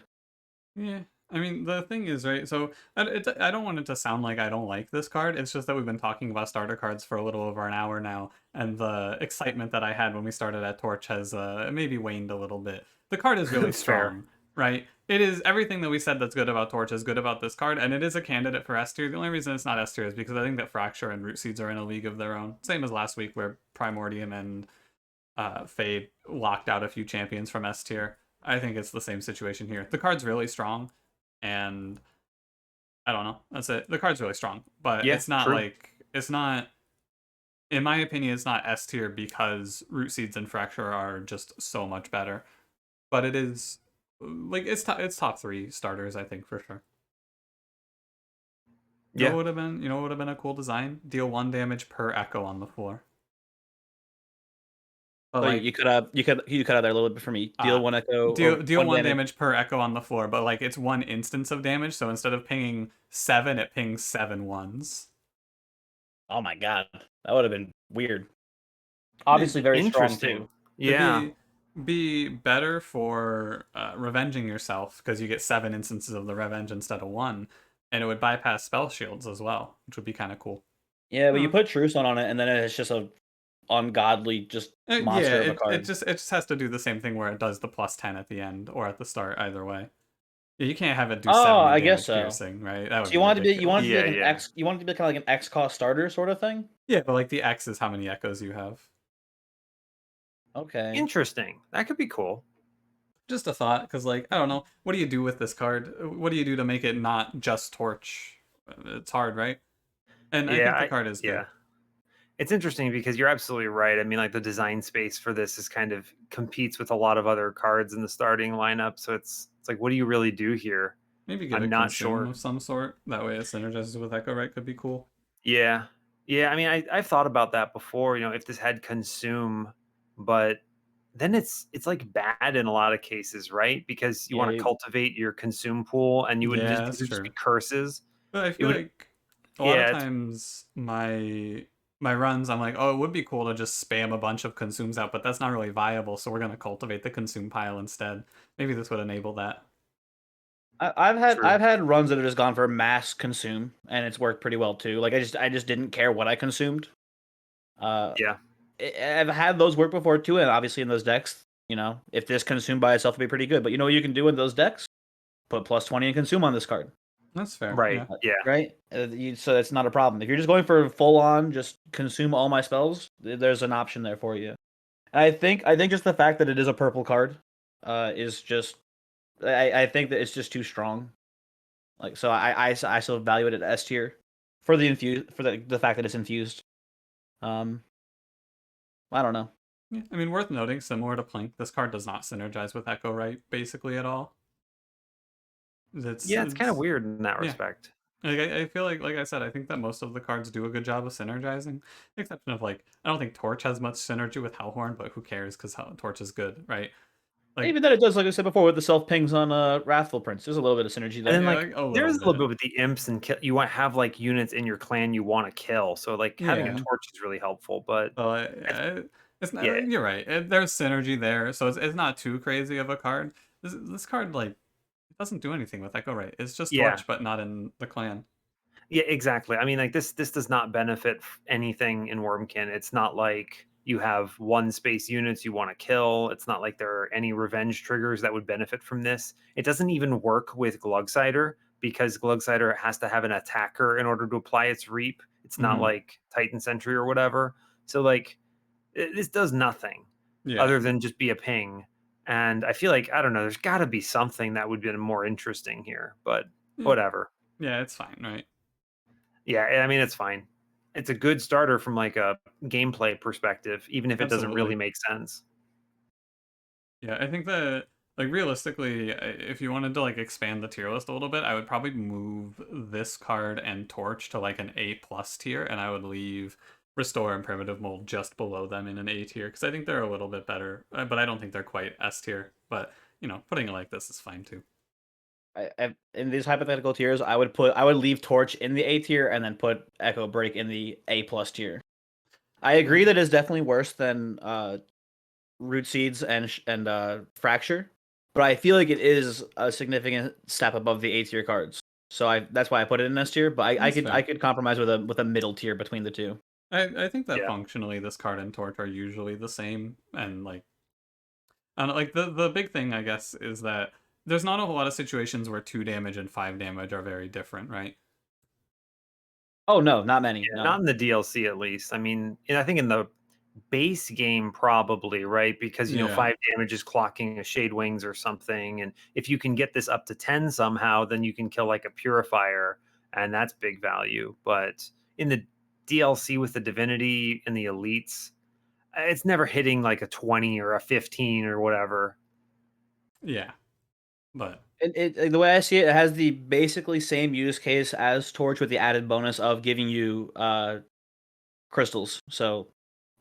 Yeah, I mean, the thing is, right, so I don't want it to sound like I don't like this card. It's just that we've been talking about starter cards for a little over an hour now, and the excitement that I had when we started at Torch has maybe waned a little bit. The card is really Fair. strong, right? It is everything that we said that's good about Torch is good about this card, and it is a candidate for S tier. The only reason it's not S tier is because I think that Fracture and Root Seeds are in a league of their own. Same as last week where Primordium and Fade locked out a few champions from S tier. I think it's the same situation here. The card's really strong, and I don't know. That's it. The card's really strong, but Yeah, it's not true. like it's not. In my opinion, it's not S tier because Root Seeds and Fracture are just so much better. But it is like it's top 3 starters, I think, for sure. You know Yeah. what would have been? You know what would have been a cool design? Deal 1 damage per echo on the floor. But So like, you could have cut out there a little bit for me. Deal 1 echo or deal 1 1 damage. damage per echo on the floor, but like it's 1 instance of damage, so instead of pinging 7, it pings 7 ones. Oh my god, that would have been weird. Obviously, very strong Interesting. too. Yeah. It'd be better for revenging yourself because you get 7 instances of the revenge instead of 1, and it would bypass spell shields as well, which would be kind of cool. Yeah, but you Huh. put Truce on it, and then it's just a ungodly just Yeah, monster of a it card. just has to do the same thing where it does the +10 at the end or at the start, either way. Yeah, you can't have it do Oh, 70 I guess damage so. piercing, right? That would So be you want it to be ridiculous. Yeah, like an yeah. X. You want it to be kind of like an X cost starter sort of thing. Yeah, but like the X is how many echoes you have. Okay. Interesting. That could be cool. Just a thought, because like I don't know, what do you do with this card? What do you do to make it not just Torch? It's hard, right? And I think the card is good. Yeah. It's interesting because you're absolutely right. I mean, like the design space for this is kind of competes with a lot of other cards in the starting lineup. So it's like, what do you really do here? Maybe get a I'm not consume sure. of some sort. That way it synergizes with Echo Right could be cool. Yeah. Yeah. I mean, I've thought about that before, if this had consume, but then it's like bad in a lot of cases, right? Because you want to Yeah. cultivate your consume pool and you would Yeah, just that's these would just be true. curses. But I It feel would like a lot of yeah, times my runs, I'm like, oh, it would be cool to just spam a bunch of consumes out, but that's not really viable, so we're gonna cultivate the consume pile instead. Maybe this would enable that. true. I've had runs that have just gone for mass consume, and it's worked pretty well too. Like I just didn't care what I consumed. Uh, Yeah. I've had those work before too, and obviously in those decks, if this consumed by itself would be pretty good. But you know what you can do in those decks? Put +20 and consume on this card. That's fair. Right. Yeah. Yeah. Right? So it's not a problem. If you're just going for full on, just consume all my spells, there's an option there for you. And I think just the fact that it is a purple card, is just I think that it's just too strong. Like so, I still value it at S tier for the fact that it's infused. Um, I don't know. Yeah. I mean, worth noting, similar to Plink, this card does not synergize with Echo Right basically at all. Yeah, it's kind of It's weird in that yeah. respect. Like I feel like I said, I think that most of the cards do a good job of synergizing. The exception of like I don't think Torch has much synergy with Hellhorn, but who cares because Torch is good, right? Like Even then, it does, like I said before, with the self pings on Wrathful Prince. There's a little bit of synergy And there. then yeah, like like a little there's a little bit. bit with the imps and kill. You want to have like units in your clan you want to kill. So like having a Yeah. torch is really helpful. But So I, it's not. yeah, You're right. There's synergy there, so it's not too crazy of a card. This card like it doesn't do anything with Echo Right. It's just yeah, Torch, but not in the clan. yeah, exactly. I mean, like this does not benefit anything in Wormkin. It's not like you have one space units you want to kill. It's not like there are any revenge triggers that would benefit from this. It doesn't even work with Glugsider because Glugsider has to have an attacker in order to apply its reap. It's not Mm-hmm. like Titan Sentry or whatever. So like this does nothing Yeah. other than just be a ping. And I feel like I don't know. There's got to be something that would be more interesting here, but Yeah, whatever. yeah, it's fine, right? Yeah, I mean it's fine. It's a good starter from like a gameplay perspective, even if it doesn't really Absolutely. make sense. Yeah, I think that like realistically, if you wanted to like expand the tier list a little bit, I would probably move this card and Torch to like an A plus tier, and I would leave Restore and Primitive Mold just below them in an A tier because I think they're a little bit better, but I don't think they're quite S tier. But putting it like this is fine too. In these hypothetical tiers, I would leave Torch in the A tier and then put Echo Break in the A plus tier. I agree that it's definitely worse than Root Seeds and Fracture, but I feel like it is a significant step above the A tier cards. So that's why I put it in S tier. But That's fair. I could compromise with a middle tier between the two. I think that Yeah. functionally this card and Torch are usually the same, and like I don't like the big thing I guess is that there's not a whole lot of situations where 2 damage and 5 damage are very different, right? Oh no, not many. Yeah, No. not in the DLC at least. I mean, I think in the base game probably, right? Because Yeah. 5 damage is clocking a Shade Wings or something, and if you can get this up to 10 somehow, then you can kill like a Purifier, and that's big value. But in the DLC with the Divinity and the Elites, it's never hitting like a 20 or a 15 or whatever. Yeah. But The way I see it, it has the basically same use case as Torch with the added bonus of giving you crystals. So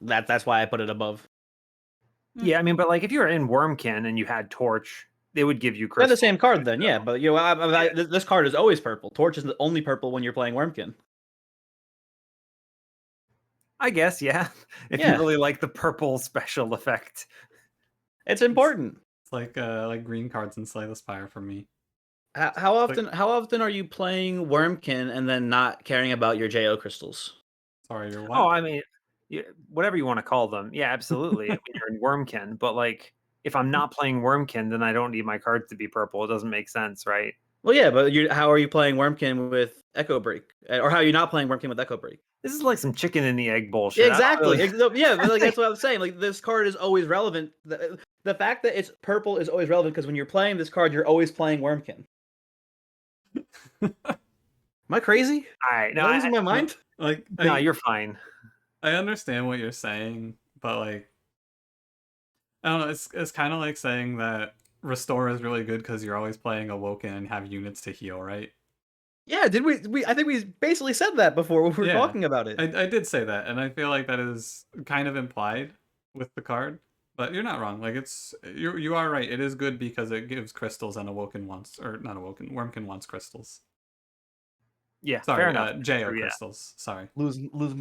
that's why I put it above. Yeah, I mean, but like if you were in Wormkin and you had Torch, they would give you They're the crystals. same card then, yeah. But this card is always purple. Torch is the only purple when you're playing Wormkin. I guess, yeah. If you Yeah. really like the purple special effect. It's important. it's like green cards in Slay the Spire for me. How Like, often are you playing Wormkin and then not caring about your JO crystals? sorry, you're Oh, what? I mean, whatever you want to call them. Yeah, absolutely. I mean, you're in Wormkin, but like if I'm not playing Wormkin, then I don't need my cards to be purple. It doesn't make sense, right? Well, yeah, but how are you playing Wormkin with Echo Break, or how are you not playing Wormkin with Echo Break? This is like some chicken and the egg bullshit. Yeah, I don't exactly. really... Yeah, but like that's what I'm saying. Like this card is always relevant. The fact that it's purple is always relevant because when you're playing this card, you're always playing Wormkin. Am I crazy? All right, Am I losing my mind? Like no, you're fine. I understand what you're saying, but like I don't know, it's kind of like saying that Restore is really good because you're always playing Awoken and have units to heal, right? Yeah, did we? I think we basically said that before when we were Yeah, talking about it. I did say that, and I feel like that is kind of implied with the card. But you're not wrong. Like you are right. It is good because it gives crystals and Awoken wants, or not Awoken, Wormkin wants crystals. Yeah, Sorry, fair enough. Jo Yeah. crystals. Sorry. Lose.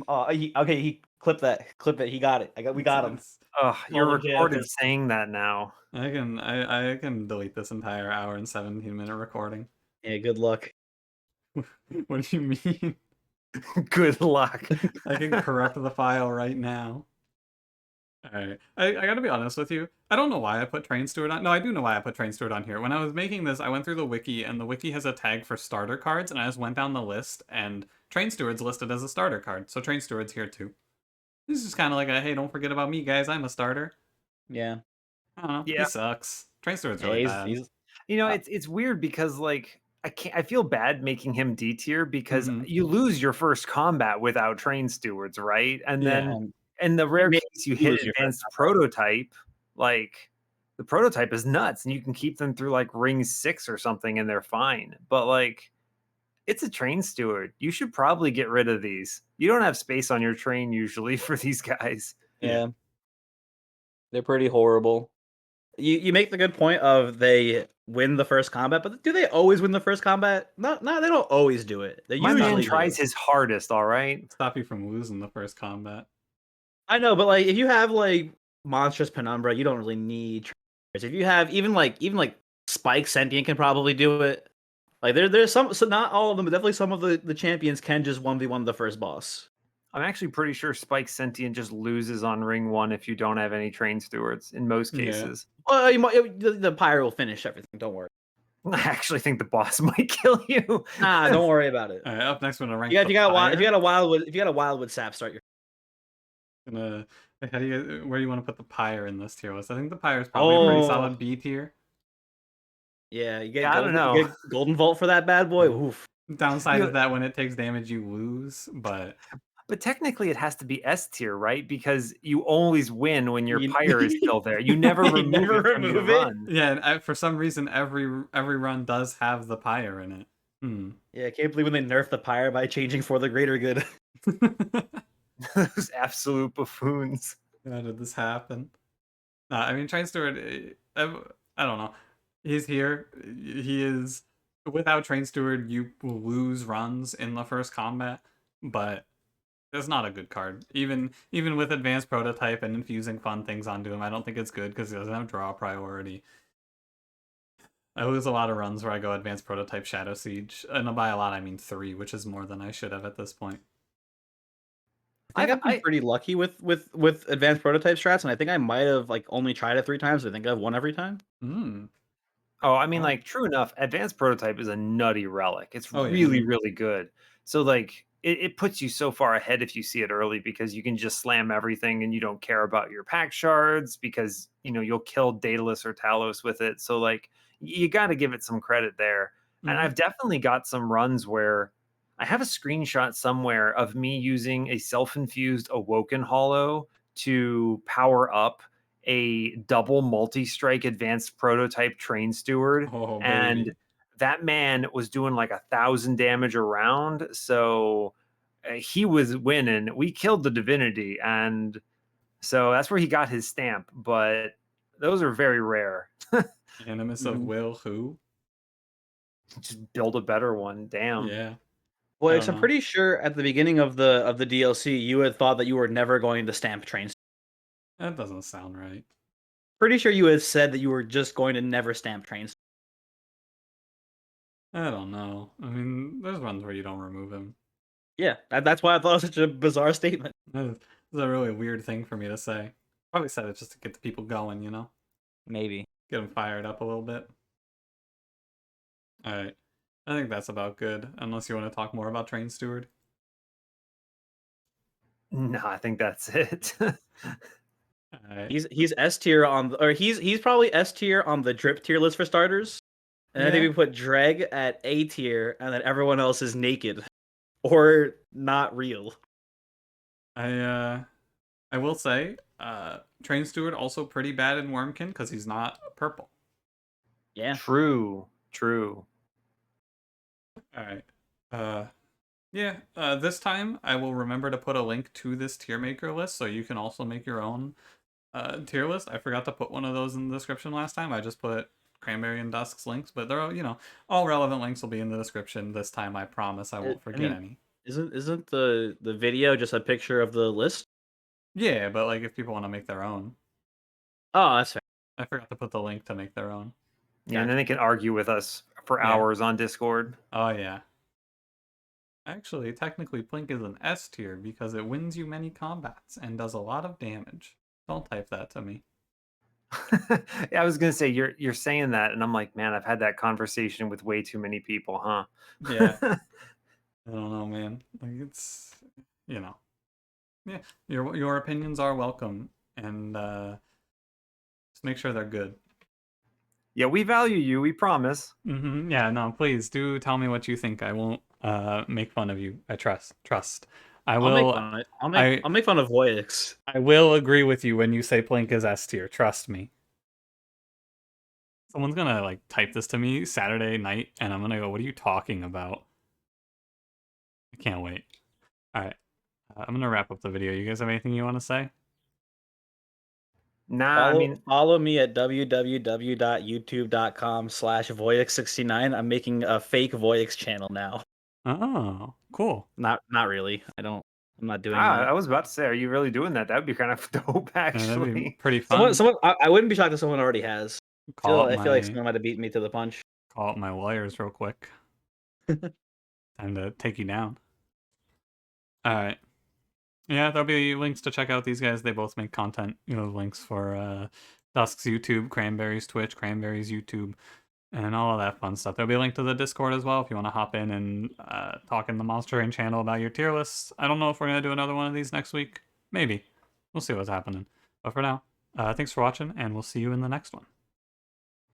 Okay, he clipped that. Clip it. He got it. We got him. Oh, you're All the JO recorded crystals. saying that now. I can delete this entire hour and 17-minute recording. Yeah, good luck. What do you mean? Good luck. I can corrupt the file right now. Alright. I gotta be honest with you. I don't know why I put Train Steward on. No, I do know why I put Train Steward on here. When I was making this, I went through the wiki, and the wiki has a tag for starter cards, and I just went down the list, and Train Steward's listed as a starter card, so Train Steward's here too. This is just kind of like a, hey, don't forget about me, guys, I'm a starter. Yeah. I don't know, Yeah. he sucks. Train Steward's Yeah, really bad. he's It's weird because like I feel bad making him D tier because Mhm. you lose your first combat without train stewards, right? And then Yeah. in the rare Maybe case you you hit lose your first advanced prototype, like the prototype is nuts and you can keep them through like ring 6 or something and they're fine. But like it's a train steward. You should probably get rid of these. You don't have space on your train usually for these guys. Yeah. They're pretty horrible. You make the good point of they win the first combat, but do they always win the first combat? No, they don't always do it. They My man usually tries do. his hardest, all right? Stop you from losing the first combat. I know, but like if you have like monstrous penumbra, you don't really need trainers. If you have even like Spike Sentient can probably do it. Like there's some, so not all of them, but definitely some of the champions can just 1v1 the first boss. I'm actually pretty sure Spike Sentient just loses on ring 1 if you don't have any train stewards in most Yeah. cases. Well, the pyre will finish everything. Don't worry. I actually think the boss might kill you. Nah, don't worry about it. Alright, up next we're gonna rank If you got a Pyre. wildwood sap, start your. How do you where do you want to put the Pyre in this tier list? I think the Pyre is probably a pretty solid B tier. Yeah, you get Yeah, I don't know. you get golden vault for that bad boy. Oof. Downside You- is that when it takes damage, you lose, but But technically, it has to be S tier, right? Because you always win when your You- pyre is still there. You never You remove never it from your remove it? run. yeah, and for some reason, every run does have the pyre in it. Hmm. Yeah, I can't believe when they nerf the pyre by changing for the greater good. Those absolute buffoons. How did this happen? I mean, Train Steward, I don't know. He's here. He is. Without Train Steward, you will lose runs in the first combat, but it's not a good card. Even with advanced prototype and infusing fun things onto him, I don't think it's good because he doesn't have draw priority. I lose a lot of runs where I go advanced prototype Shadow Siege, and by a lot I mean 3, which is more than I should have at this point. I think I've been pretty lucky with advanced prototype strats, and I think I might have like only tried it 3 times. I think I've won every time. Hmm. Oh, I mean, Oh. like, true enough, advanced prototype is a nutty relic. It's Oh, yeah. really, really good. So, like, it puts you so far ahead if you see it early because you can just slam everything and you don't care about your pack shards because, you'll kill Daedalus or Talos with it. So, like, you got to give it some credit there. And Mhm. I've definitely got some runs where I have a screenshot somewhere of me using a self-infused Awoken Hollow to power up a double multi-strike advanced prototype train steward, Oh, and baby. that man was doing like 1,000 damage a round. So he was winning. We killed the divinity, and so that's where he got his stamp. But those are very rare. Animus of Will who? Just build a better one. Damn. Yeah. Well, I I'm don't know. pretty sure at the beginning of the DLC, you had thought that you were never going to stamp trains. That doesn't sound right. Pretty sure you had said that you were just going to never stamp trains. I don't know. I mean, there's runs where you don't remove him. Yeah, that's why I thought it was such a bizarre statement. This is a really weird thing for me to say. Probably said it just to get the people going, Maybe. Get them fired up a little bit. All right. I think that's about good, unless you want to talk more about Train Steward. No, I think that's it. All right. He's S tier or he's probably S tier on the drip tier list for starters. And I think Yeah. we put Dreg at A tier, and then everyone else is naked or not real. I will say, Train Steward also pretty bad in Wormkin because he's not purple. Yeah. True. All right. Yeah. This time I will remember to put a link to this tier maker list so you can also make your own tier list. I forgot to put one of those in the description last time. I just put Cranberry and Dusk's links, but they're all relevant links will be in the description this time. I promise I won't forget any. Isn't the video just a picture of the list? Yeah, but like if people want to make their own, Oh, that's fair. I forgot to put the link to make their own. Yeah, and then they can argue with us for Yeah. hours on Discord. Oh yeah. Actually, technically, Plink is an S tier because it wins you many combats and does a lot of damage. Don't type that to me. Yeah, I was gonna say you're saying that, and I'm like, man, I've had that conversation with way too many people, huh? Yeah. I don't know, man. Like it's, yeah. Your opinions are welcome, and just make sure they're good. Yeah, we value you. We promise. Yeah, no, please do tell me what you think. I won't make fun of you. I trust. I I'll will. make fun of it. I'll make fun of Voyix. I will agree with you when you say Plink is S tier. Trust me. Someone's gonna like type this to me Saturday night, and I'm gonna go, "What are you talking about?" I can't wait. All right, I'm gonna wrap up the video. You guys have anything you want to say? Nah, I mean, Follow me at www.youtube.com/Voyix69. I'm making a fake Voyix channel now. Oh, cool. Not really. I'm not doing I that. was about to say, are you really doing that? That would be kind of dope, Yeah, that'd be actually. pretty fun. I I wouldn't be shocked if someone already has. I feel like someone might have beaten me to the punch. Call up my lawyers real quick. Time to take you down. All right. Yeah, there'll be links to check out these guys. They both make content. Links for Dusk's YouTube, Cranberry's Twitch, Cranberry's YouTube, and all of that fun stuff. There'll be a link to the Discord as well if you want to hop in and talk in the Monster Train channel about your tier lists. I don't know if we're going to do another one of these next week. Maybe. We'll see what's happening. But for now, thanks for watching, and we'll see you in the next one.